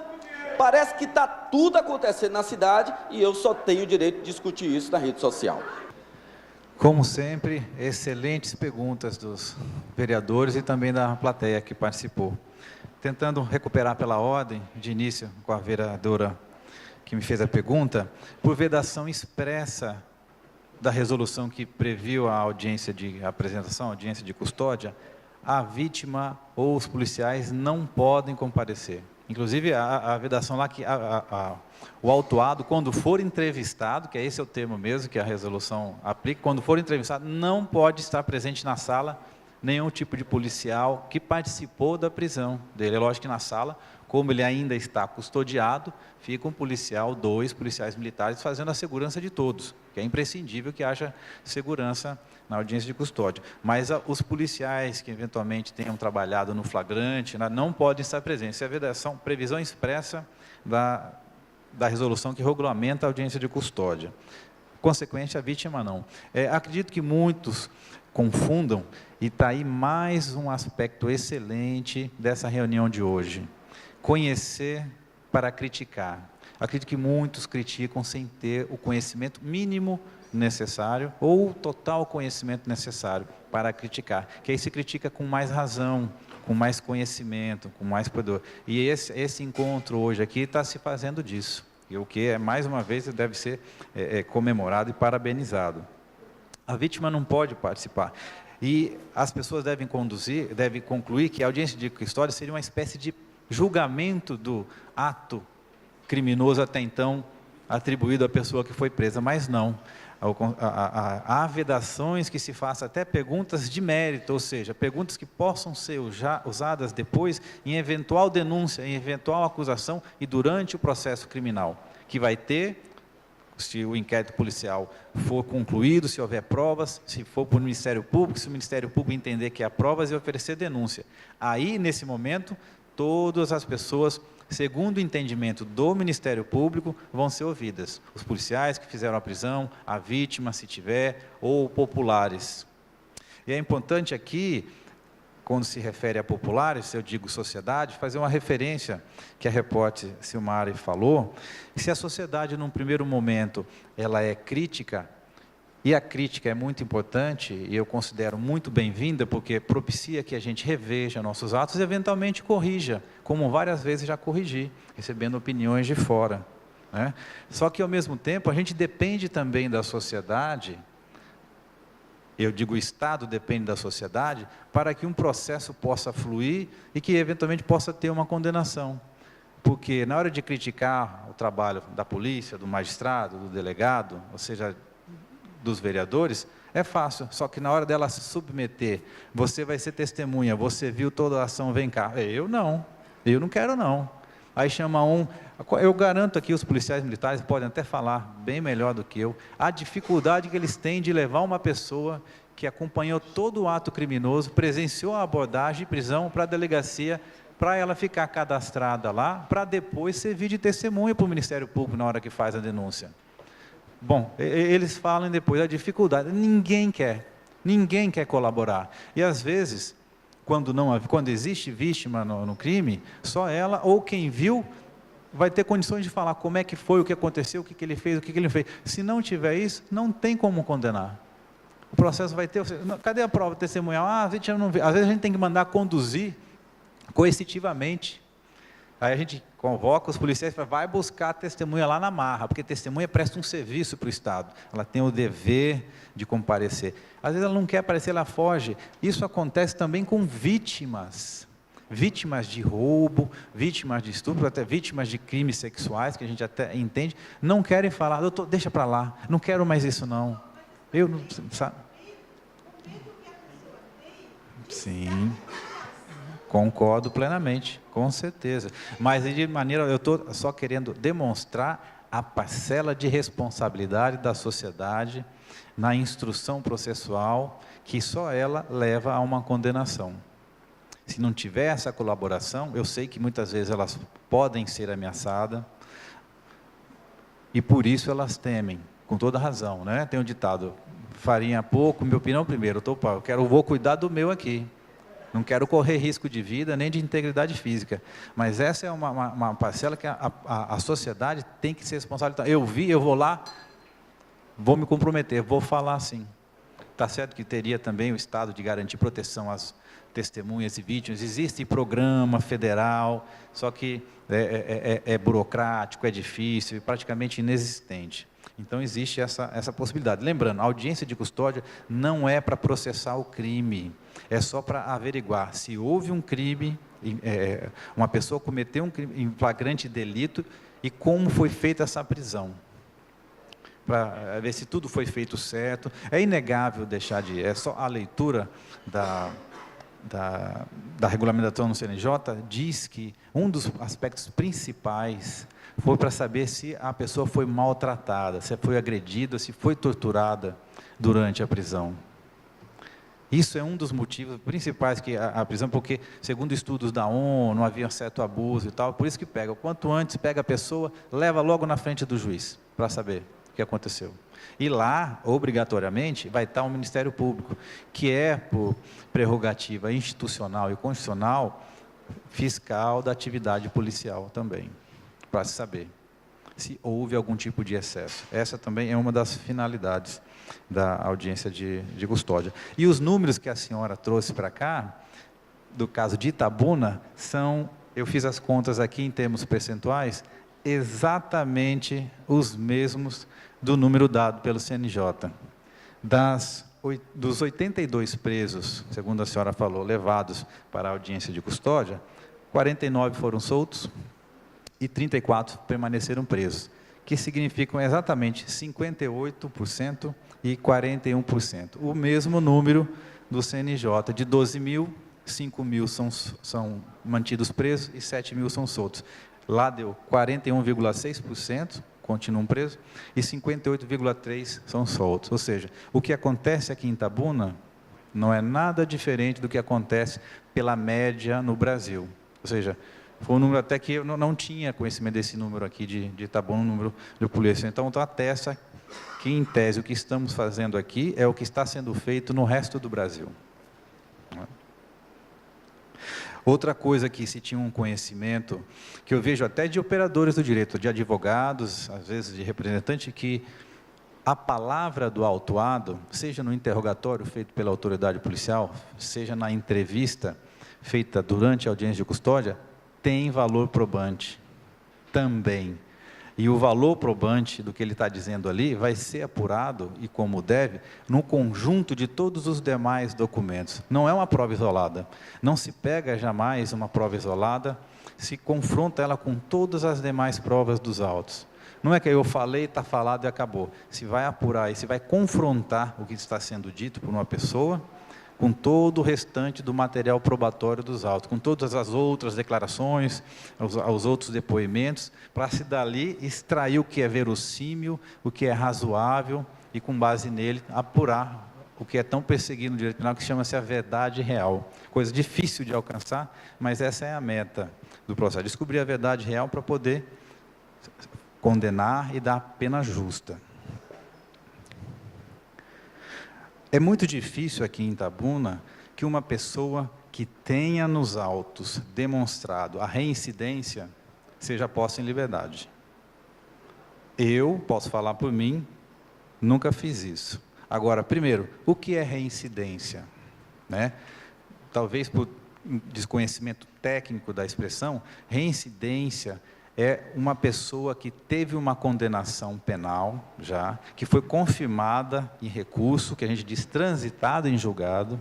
Parece que está tudo acontecendo na cidade e eu só tenho o direito de discutir isso na rede social. Como sempre, excelentes perguntas dos vereadores e também da plateia que participou. Tentando recuperar pela ordem, de início com a vereadora que me fez a pergunta, por vedação expressa da resolução que previu a audiência de apresentação, audiência de custódia, a vítima ou os policiais não podem comparecer. Inclusive, a vedação lá que o autuado, quando for entrevistado, que esse é o termo mesmo que a resolução aplica, quando for entrevistado, não pode estar presente na sala nenhum tipo de policial que participou da prisão dele. É lógico que na sala, como ele ainda está custodiado, fica um policial, 2 policiais militares fazendo a segurança de todos, que é imprescindível que haja segurança na audiência de custódia. Mas os policiais que eventualmente tenham trabalhado no flagrante, não podem estar presentes. Isso é a vedação, previsão expressa da resolução que regulamenta a audiência de custódia. Consequente, a vítima não. Acredito que muitos confundam, e está aí mais um aspecto excelente dessa reunião de hoje. Conhecer para criticar. Acredito que muitos criticam sem ter o conhecimento mínimo necessário ou o total conhecimento necessário para criticar, que aí se critica com mais razão, com mais conhecimento, com mais poder. E esse encontro hoje aqui está se fazendo disso, e o que mais uma vez deve ser comemorado e parabenizado. A vítima não pode participar. E as pessoas devem concluir que a audiência de custódia seria uma espécie de julgamento do ato criminoso até então atribuído à pessoa que foi presa, mas não. Há vedações que se façam até perguntas de mérito, ou seja, perguntas que possam ser usadas depois em eventual denúncia, em eventual acusação e durante o processo criminal, que vai ter, se o inquérito policial for concluído, se houver provas, se for para o Ministério Público, se o Ministério Público entender que há provas e oferecer denúncia. Aí, nesse momento, todas as pessoas, segundo o entendimento do Ministério Público, vão ser ouvidas. Os policiais que fizeram a prisão, a vítima, se tiver, ou populares. E é importante aqui, quando se refere a populares, se eu digo sociedade, fazer uma referência que a repórter Silmari falou, se a sociedade, num primeiro momento, ela é crítica, e a crítica é muito importante, e eu considero muito bem-vinda, porque propicia que a gente reveja nossos atos e, eventualmente, corrija, como várias vezes já corrigi, recebendo opiniões de fora, né? Só que, ao mesmo tempo, a gente depende também da sociedade, eu digo o Estado depende da sociedade, para que um processo possa fluir e que, eventualmente, possa ter uma condenação. Porque, na hora de criticar o trabalho da polícia, do magistrado, do delegado, ou seja, dos vereadores, é fácil, só que na hora dela se submeter, você vai ser testemunha, você viu toda a ação, vem cá, eu não quero não. Aí chama eu garanto aqui, os policiais militares podem até falar bem melhor do que eu, a dificuldade que eles têm de levar uma pessoa que acompanhou todo o ato criminoso, presenciou a abordagem e prisão para a delegacia para ela ficar cadastrada lá, para depois servir de testemunha para o Ministério Público na hora que faz a denúncia. Bom, eles falam depois a dificuldade, ninguém quer colaborar. E às vezes, quando existe vítima no crime, só ela ou quem viu vai ter condições de falar como é que foi, o que aconteceu, o que ele fez, o que ele não fez. Se não tiver isso, não tem como condenar. O processo vai ter... Cadê a prova testemunhal? A gente não vê. Às vezes a gente tem que mandar conduzir coercitivamente. Aí a gente convoca os policiais e fala, vai buscar a testemunha lá na marra, porque a testemunha presta um serviço para o Estado. Ela tem o dever de comparecer. Às vezes ela não quer aparecer, ela foge. Isso acontece também com vítimas. Vítimas de roubo, vítimas de estupro, até vítimas de crimes sexuais, que a gente até entende, não querem falar, doutor, deixa para lá, não quero mais isso não. Eu não... Sabe? Sim, concordo plenamente, com certeza. Mas de maneira, eu estou só querendo demonstrar a parcela de responsabilidade da sociedade na instrução processual, que só ela leva a uma condenação. Se não tiver essa colaboração, eu sei que muitas vezes elas podem ser ameaçadas, e por isso elas temem, com toda razão, né? Tem um ditado, farinha pouco, minha opinião primeiro, vou cuidar do meu aqui, não quero correr risco de vida, nem de integridade física, mas essa é uma parcela que a sociedade tem que ser responsável. Então, eu vou lá, vou me comprometer, vou falar assim. Está certo que teria também o Estado de garantir proteção às testemunhas e vítimas, existe programa federal, só que é burocrático, é difícil, praticamente inexistente. Então existe essa possibilidade. Lembrando, a audiência de custódia não é para processar o crime, é só para averiguar se houve um crime, uma pessoa cometeu um crime em flagrante delito e como foi feita essa prisão. Para ver se tudo foi feito certo. É inegável é só a leitura da regulamentação no CNJ diz que um dos aspectos principais foi para saber se a pessoa foi maltratada, se foi agredida, se foi torturada durante a prisão. Isso é um dos motivos principais que a prisão, porque segundo estudos da ONU, não havia certo abuso e tal, por isso que pega. Quanto antes pega a pessoa, leva logo na frente do juiz, para saber o que aconteceu. E lá, obrigatoriamente, vai estar o Ministério Público, que é, por prerrogativa institucional e constitucional, fiscal da atividade policial também, para se saber se houve algum tipo de excesso. Essa também é uma das finalidades da audiência de custódia. E os números que a senhora trouxe para cá, do caso de Itabuna, eu fiz as contas aqui em termos percentuais, exatamente os mesmos do número dado pelo CNJ. Dos 82 presos, segundo a senhora falou, levados para a audiência de custódia, 49 foram soltos e 34 permaneceram presos, que significam exatamente 58% e 41%. O mesmo número do CNJ, de 12 mil, 5 mil são mantidos presos e 7 mil são soltos. Lá deu 41,6%, continuam presos, e 58,3% são soltos. Ou seja, o que acontece aqui em Itabuna não é nada diferente do que acontece pela média no Brasil. Ou seja, foi um número até que eu não tinha conhecimento desse número aqui de Itabuna, um número de polícia. Então, atesta que, em tese, o que estamos fazendo aqui é o que está sendo feito no resto do Brasil. Outra coisa que se tinha um conhecimento, que eu vejo até de operadores do direito, de advogados, às vezes de representante, que a palavra do autuado, seja no interrogatório feito pela autoridade policial, seja na entrevista feita durante a audiência de custódia, tem valor probante também. E o valor probante do que ele está dizendo ali vai ser apurado, e como deve, no conjunto de todos os demais documentos. Não é uma prova isolada. Não se pega jamais uma prova isolada, se confronta ela com todas as demais provas dos autos. Não é que eu falei, está falado e acabou. Se vai apurar e se vai confrontar o que está sendo dito por uma pessoa, com todo o restante do material probatório dos autos, com todas as outras declarações, os outros depoimentos, para se dali extrair o que é verossímil, o que é razoável, e com base nele apurar o que é tão perseguido no direito penal, que chama-se a verdade real. Coisa difícil de alcançar, mas essa é a meta do processo. Descobrir a verdade real para poder condenar e dar a pena justa. É muito difícil aqui em Itabuna que uma pessoa que tenha nos autos demonstrado a reincidência seja posta em liberdade. Eu posso falar por mim, nunca fiz isso. Agora, primeiro, o que é reincidência? Né? Talvez por desconhecimento técnico da expressão, reincidência é uma pessoa que teve uma condenação penal já, que foi confirmada em recurso, que a gente diz transitado em julgado,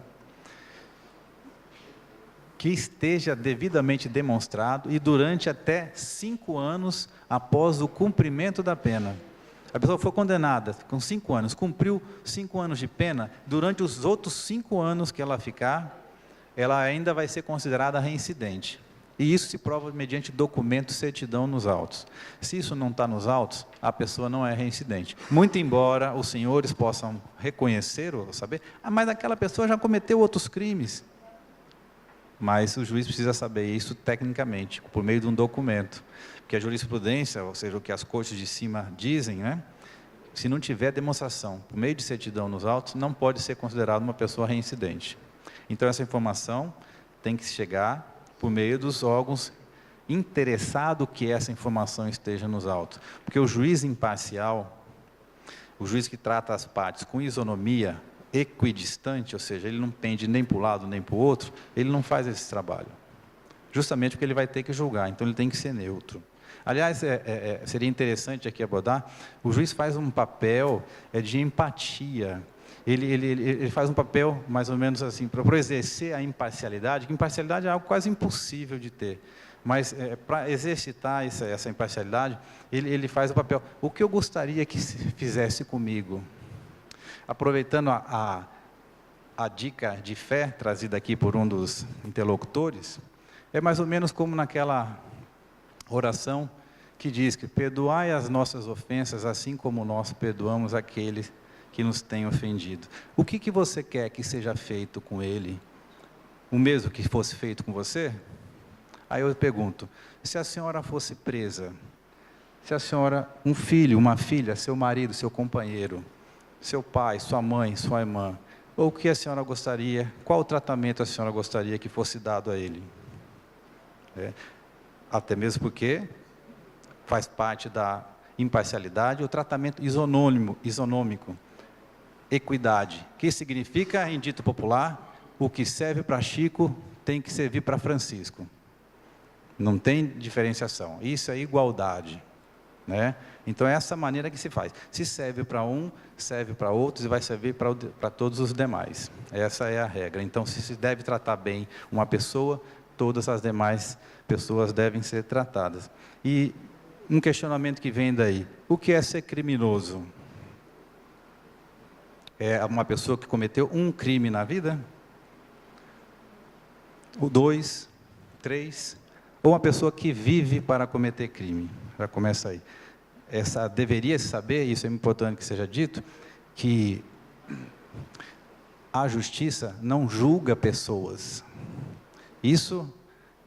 que esteja devidamente demonstrado e durante até 5 anos após o cumprimento da pena. A pessoa foi condenada com 5 anos, cumpriu 5 anos de pena, durante os outros 5 anos que ela ficar, ela ainda vai ser considerada reincidente. E isso se prova mediante documento, certidão nos autos. Se isso não está nos autos, a pessoa não é reincidente. Muito embora os senhores possam reconhecer ou saber, mas aquela pessoa já cometeu outros crimes. Mas o juiz precisa saber isso tecnicamente, por meio de um documento. Porque a jurisprudência, ou seja, o que as cortes de cima dizem, né? Se não tiver demonstração, por meio de certidão nos autos, não pode ser considerado uma pessoa reincidente. Então, essa informação tem que chegar por meio dos órgãos interessados que essa informação esteja nos autos. Porque o juiz imparcial, o juiz que trata as partes com isonomia, equidistante, ou seja, ele não pende nem para um lado nem para o outro, ele não faz esse trabalho. Justamente porque ele vai ter que julgar, então ele tem que ser neutro. Aliás, seria interessante aqui abordar, o juiz faz um papel de empatia. Ele faz um papel mais ou menos assim, para exercer a imparcialidade, que imparcialidade é algo quase impossível de ter. Mas para exercitar essa imparcialidade, ele faz o papel. O que eu gostaria que se fizesse comigo? Aproveitando a dica de fé trazida aqui por um dos interlocutores, é mais ou menos como naquela oração que diz que perdoai as nossas ofensas, assim como nós perdoamos aqueles que nos têm ofendido. O que você quer que seja feito com ele? O mesmo que fosse feito com você? Aí eu pergunto, se a senhora fosse presa, se a senhora, um filho, uma filha, seu marido, seu companheiro, seu pai, sua mãe, sua irmã, ou o que a senhora gostaria, qual o tratamento a senhora gostaria que fosse dado a ele? Até mesmo porque faz parte da imparcialidade o tratamento isonômico, equidade, que significa, em dito popular, o que serve para Chico tem que servir para Francisco. Não tem diferenciação, isso é igualdade. Né? Então, é essa maneira que se faz. Se serve para um, serve para outros e vai servir para todos os demais. Essa é a regra. Então, se deve tratar bem uma pessoa, todas as demais pessoas devem ser tratadas. E um questionamento que vem daí, o que é ser criminoso? É uma pessoa que cometeu um crime na vida? O 2, 3, ou uma pessoa que vive para cometer crime? Já começa aí. Deveria se saber, isso é importante que seja dito, que a justiça não julga pessoas. Isso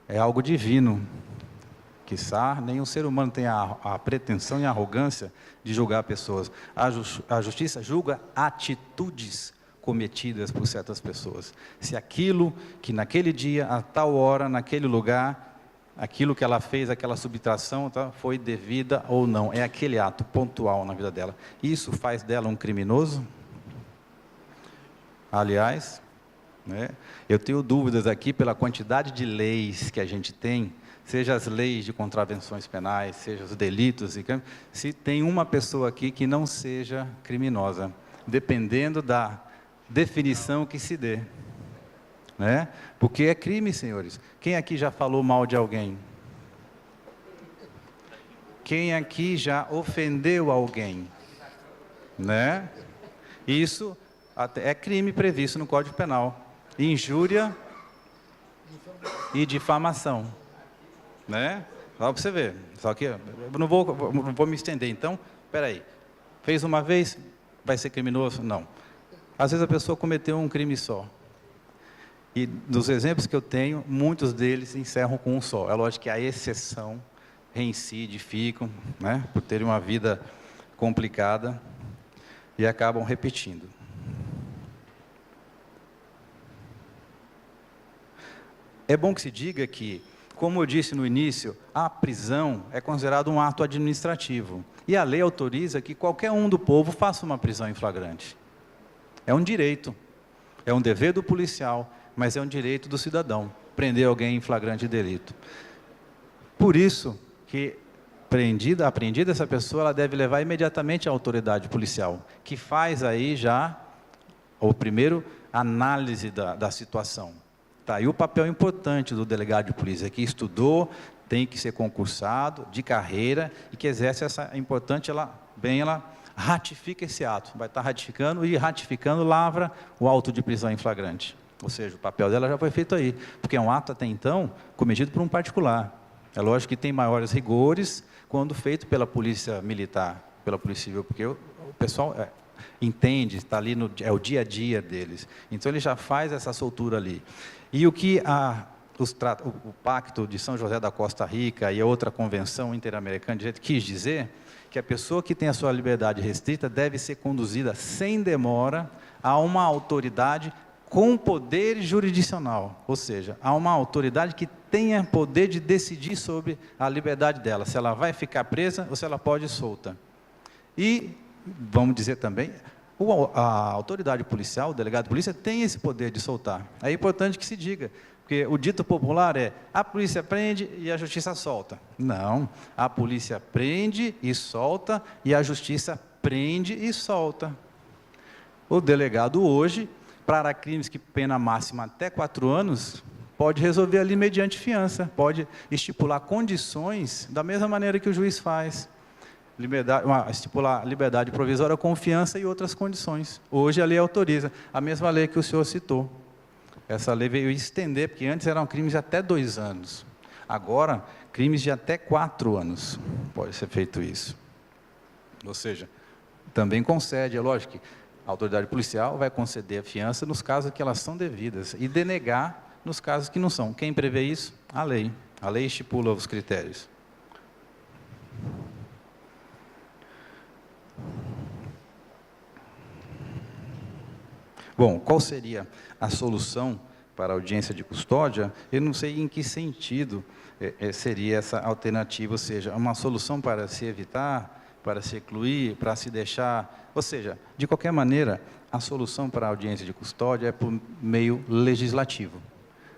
é algo divino. Quiçá nenhum ser humano tem a pretensão e a arrogância de julgar pessoas. A justiça julga atitudes cometidas por certas pessoas. Se aquilo que naquele dia, a tal hora, naquele lugar, aquilo que ela fez, aquela subtração, tá, foi devida ou não. É aquele ato pontual na vida dela. Isso faz dela um criminoso? Aliás, né, eu tenho dúvidas aqui pela quantidade de leis que a gente tem, seja as leis de contravenções penais, seja os delitos, se tem uma pessoa aqui que não seja criminosa, dependendo da definição que se dê. Né? Porque é crime, senhores. Quem aqui já falou mal de alguém? Quem aqui já ofendeu alguém? Né? Isso é crime previsto no Código Penal. Injúria e difamação. Né? Só para você ver. Só que eu não vou me estender. Então, espera aí. Fez uma vez, vai ser criminoso? Não. Às vezes a pessoa cometeu um crime só. E dos exemplos que eu tenho, muitos deles encerram com um só. É lógico que a exceção reincide, ficam, né, por terem uma vida complicada e acabam repetindo. É bom que se diga que, como eu disse no início, a prisão é considerada um ato administrativo. E a lei autoriza que qualquer um do povo faça uma prisão em flagrante. É um direito, é um dever do policial, mas é um direito do cidadão, prender alguém em flagrante delito. Por isso que, apreendida essa pessoa, ela deve levar imediatamente à autoridade policial, que faz aí já o primeiro análise da situação. Tá aí o papel importante do delegado de polícia, que estudou, tem que ser concursado, de carreira, e que exerce essa importante, ela ratifica esse ato, vai estar ratificando, e ratificando lavra o auto de prisão em flagrante. Ou seja, o papel dela já foi feito aí, porque é um ato até então cometido por um particular. É lógico que tem maiores rigores quando feito pela polícia militar, pela polícia civil, porque o pessoal entende, está ali, é o dia a dia deles. Então ele já faz essa soltura ali. E o que o Pacto de São José da Costa Rica e a outra Convenção Interamericana de Direito quis dizer, que a pessoa que tem a sua liberdade restrita deve ser conduzida sem demora a uma autoridade com poder jurisdicional, ou seja, a uma autoridade que tenha poder de decidir sobre a liberdade dela, se ela vai ficar presa ou se ela pode ir solta. E, vamos dizer também, a autoridade policial, o delegado de polícia, tem esse poder de soltar. É importante que se diga, porque o dito popular é, a polícia prende e a justiça solta. Não, a polícia prende e solta, e a justiça prende e solta. O delegado hoje, para crimes que pena máxima até 4 anos, pode resolver ali mediante fiança, pode estipular condições da mesma maneira que o juiz faz. Estipular liberdade provisória, confiança e outras condições. Hoje a lei autoriza, a mesma lei que o senhor citou. Essa lei veio estender, porque antes eram crimes de até 2 anos. Agora, crimes de até 4 anos pode ser feito isso. Ou seja, também concede, é lógico que a autoridade policial vai conceder a fiança nos casos que elas são devidas e denegar nos casos que não são. Quem prevê isso? A lei. A lei estipula os critérios. Bom, qual seria a solução para a audiência de custódia? Eu não sei em que sentido seria essa alternativa, ou seja, uma solução para se evitar, para se excluir, para se deixar... Ou seja, de qualquer maneira, a solução para a audiência de custódia é por meio legislativo.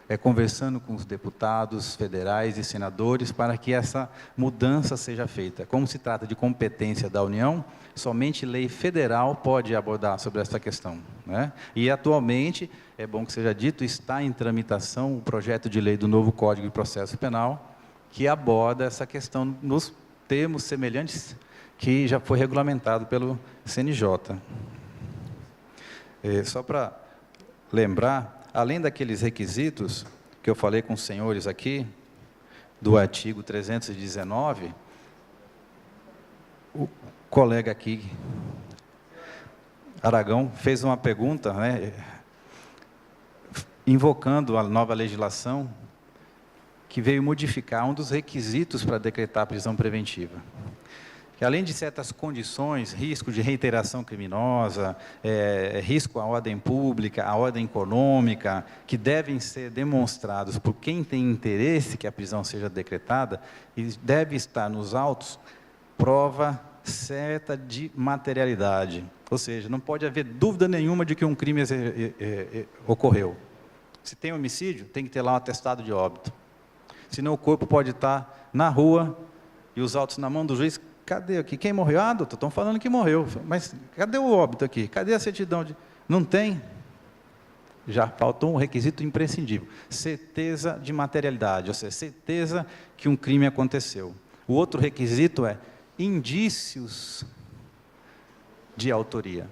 É conversando com os deputados federais e senadores para que essa mudança seja feita. Como se trata de competência da União, somente lei federal pode abordar sobre essa questão, né? E, atualmente, é bom que seja dito, está em tramitação o projeto de lei do novo Código de Processo Penal, que aborda essa questão nos termos semelhantes que já foi regulamentado pelo CNJ. Só para lembrar, além daqueles requisitos que eu falei com os senhores aqui, do artigo 319, o colega aqui, Aragão, fez uma pergunta, né, invocando a nova legislação que veio modificar um dos requisitos para decretar a prisão preventiva. Que além de certas condições, risco de reiteração criminosa, risco à ordem pública, à ordem econômica, que devem ser demonstrados por quem tem interesse que a prisão seja decretada, e deve estar nos autos prova certa de materialidade. Ou seja, não pode haver dúvida nenhuma de que um crime ocorreu. Se tem homicídio, tem que ter lá um atestado de óbito. Senão o corpo pode estar na rua e os autos na mão do juiz. Cadê aqui? Quem morreu? Ah, doutor, estão falando que morreu. Mas cadê o óbito aqui? Cadê a certidão? Não tem? Já faltou um requisito imprescindível. Certeza de materialidade, ou seja, certeza que um crime aconteceu. O outro requisito é indícios de autoria.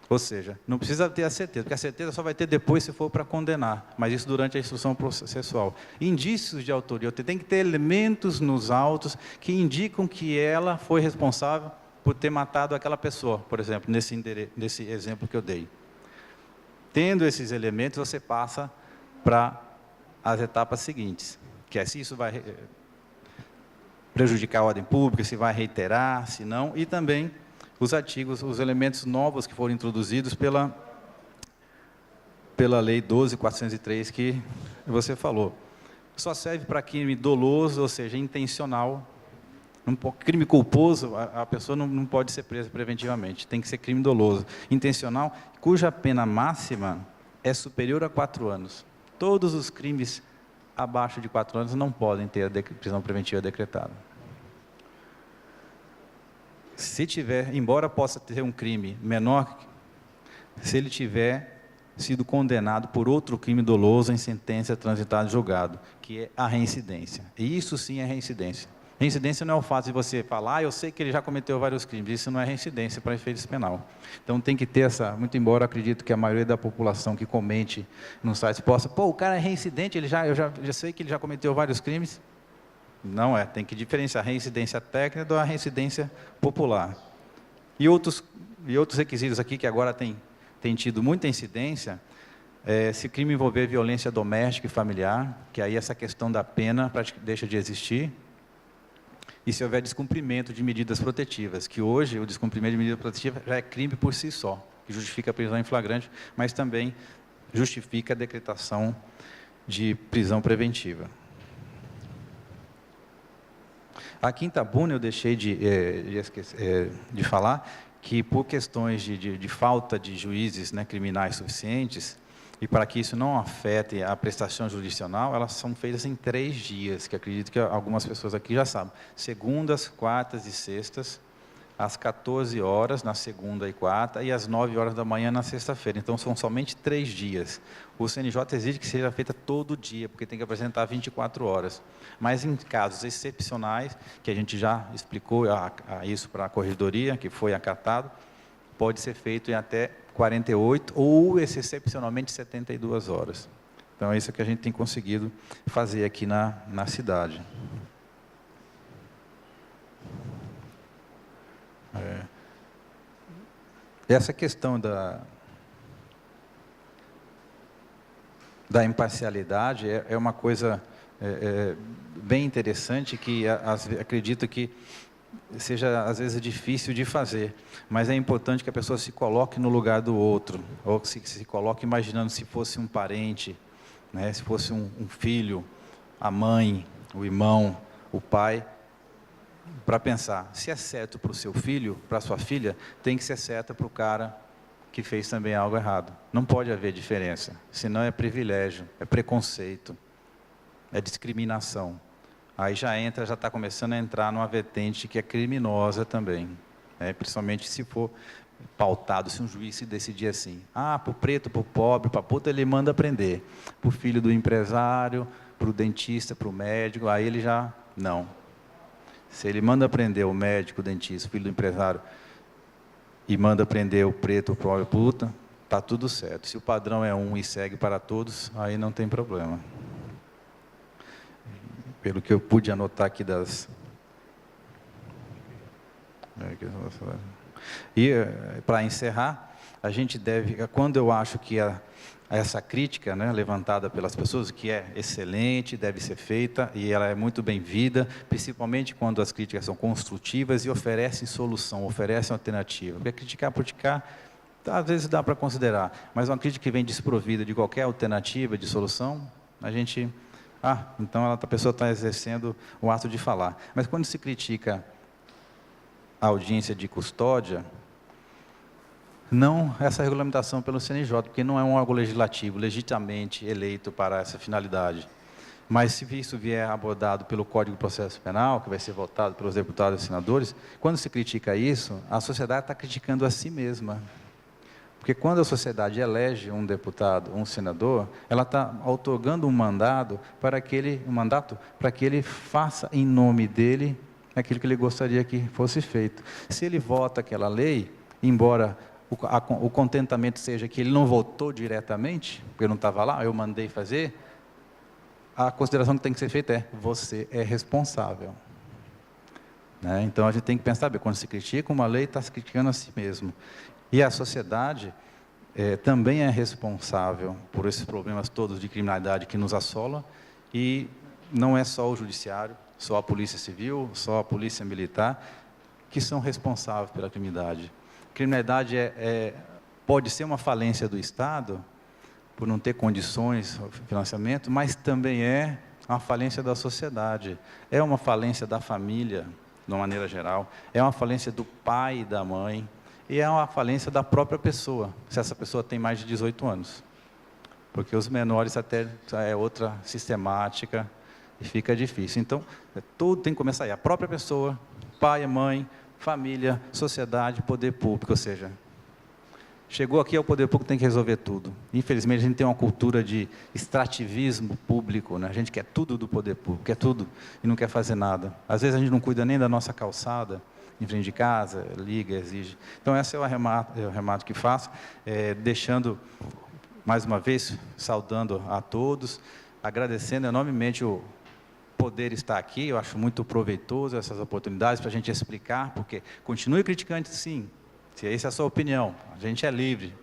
Ou seja, não precisa ter a certeza, porque a certeza só vai ter depois se for para condenar, mas isso durante a instrução processual. Indícios de autoria, tem que ter elementos nos autos que indicam que ela foi responsável por ter matado aquela pessoa, por exemplo, nesse exemplo que eu dei. Tendo esses elementos, você passa para as etapas seguintes, que é se isso vai prejudicar a ordem pública, se vai reiterar, se não, e também os artigos, os elementos novos que foram introduzidos pela Lei 12.403 que você falou. Só serve para crime doloso, ou seja, intencional. Crime culposo, a pessoa não pode ser presa preventivamente, tem que ser crime doloso. Intencional, cuja pena máxima é superior a 4 anos. Todos os crimes abaixo de 4 anos não podem ter a prisão preventiva decretada. Se tiver, embora possa ter um crime menor, se ele tiver sido condenado por outro crime doloso em sentença transitada em julgado, que é a reincidência. E isso sim é reincidência. Reincidência não é o fato de você falar, eu sei que ele já cometeu vários crimes, isso não é reincidência para efeito penal. Então tem que ter essa, muito embora eu acredito que a maioria da população que comente nos sites possa, o cara é reincidente, eu já sei que ele já cometeu vários crimes. Não é, tem que diferenciar a reincidência técnica da reincidência popular. E outros requisitos aqui que agora tem tido muita incidência, se o crime envolver violência doméstica e familiar, que aí essa questão da pena deixa de existir, e se houver descumprimento de medidas protetivas, que hoje o descumprimento de medida protetiva já é crime por si só, que justifica a prisão em flagrante, mas também justifica a decretação de prisão preventiva. Aqui em Itabuna eu deixei de falar que por questões de falta de juízes criminais suficientes, e para que isso não afete a prestação jurisdicional, elas são feitas em 3 dias, que acredito que algumas pessoas aqui já sabem. Segundas, quartas e sextas, às 14 horas na segunda e quarta, e às 9 horas da manhã na sexta-feira. Então, são somente 3 dias. O CNJ exige que seja feita todo dia, porque tem que apresentar 24 horas. Mas em casos excepcionais, que a gente já explicou isso para a corregedoria, que foi acatado, pode ser feito em até 48 ou, excepcionalmente, 72 horas. Então, é isso que a gente tem conseguido fazer aqui na cidade. Essa questão da imparcialidade é uma coisa bem interessante, que acredito que seja, às vezes, difícil de fazer, mas é importante que a pessoa se coloque no lugar do outro, ou se coloque imaginando se fosse um parente, se fosse um filho, a mãe, o irmão, o pai, para pensar, se é certo para o seu filho, para a sua filha, tem que ser certo para o cara que fez também algo errado. Não pode haver diferença, senão é privilégio, é preconceito, é discriminação. Aí já está começando a entrar numa vertente que é criminosa também, principalmente se for pautado, se um juiz se decidir assim, para o preto, para o pobre, para a puta, ele manda prender, para o filho do empresário, para o dentista, para o médico, aí ele já, não. Se ele manda prender o médico, o dentista, o filho do empresário, e manda prender o preto, o pobre, a puta, está tudo certo. Se o padrão é um e segue para todos, aí não tem problema. Pelo que eu pude anotar aqui E, para encerrar, a gente deve, quando eu acho que essa crítica levantada pelas pessoas, que é excelente, deve ser feita, e ela é muito bem-vinda, principalmente quando as críticas são construtivas e oferecem solução, oferecem alternativa. Porque criticar por criticar, às vezes dá para considerar, mas uma crítica que vem desprovida de qualquer alternativa de solução, a gente... então a pessoa está exercendo o ato de falar. Mas quando se critica a audiência de custódia, não essa regulamentação pelo CNJ, porque não é um órgão legislativo, legitimamente eleito para essa finalidade. Mas se isso vier abordado pelo Código de Processo Penal, que vai ser votado pelos deputados e senadores, quando se critica isso, a sociedade está criticando a si mesma. Porque quando a sociedade elege um deputado, um senador, ela está outorgando um mandato para que ele faça em nome dele aquilo que ele gostaria que fosse feito. Se ele vota aquela lei, embora o contentamento seja que ele não votou diretamente, porque eu não estava lá, eu mandei fazer, a consideração que tem que ser feita é: você é responsável. Então a gente tem que pensar bem, quando se critica uma lei, está se criticando a si mesmo. E a sociedade, também é responsável por esses problemas todos de criminalidade que nos assolam, e não é só o judiciário, só a Polícia Civil, só a Polícia Militar, que são responsáveis pela criminalidade. Criminalidade pode ser uma falência do Estado, por não ter condições de financiamento, mas também é uma falência da sociedade, é uma falência da família, de uma maneira geral, é uma falência do pai e da mãe, e é uma falência da própria pessoa, se essa pessoa tem mais de 18 anos. Porque os menores até é outra sistemática e fica difícil. Então, tudo tem que começar aí. A própria pessoa, pai, mãe, família, sociedade, poder público, ou seja, chegou aqui ao poder público, tem que resolver tudo. Infelizmente, a gente tem uma cultura de extrativismo público, né? A gente quer tudo do poder público, quer tudo e não quer fazer nada. Às vezes a gente não cuida nem da nossa calçada, em frente de casa, liga, exige. Então, esse é o arremato que faço, deixando, mais uma vez, saudando a todos, agradecendo enormemente o poder estar aqui. Eu acho muito proveitoso essas oportunidades para a gente explicar, porque continue criticando, sim, se essa é a sua opinião, a gente é livre,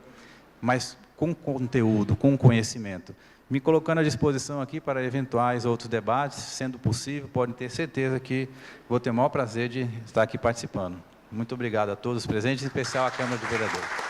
mas com conteúdo, com conhecimento. Me colocando à disposição aqui para eventuais outros debates, sendo possível, podem ter certeza que vou ter o maior prazer de estar aqui participando. Muito obrigado a todos os presentes, em especial à Câmara de Vereadores.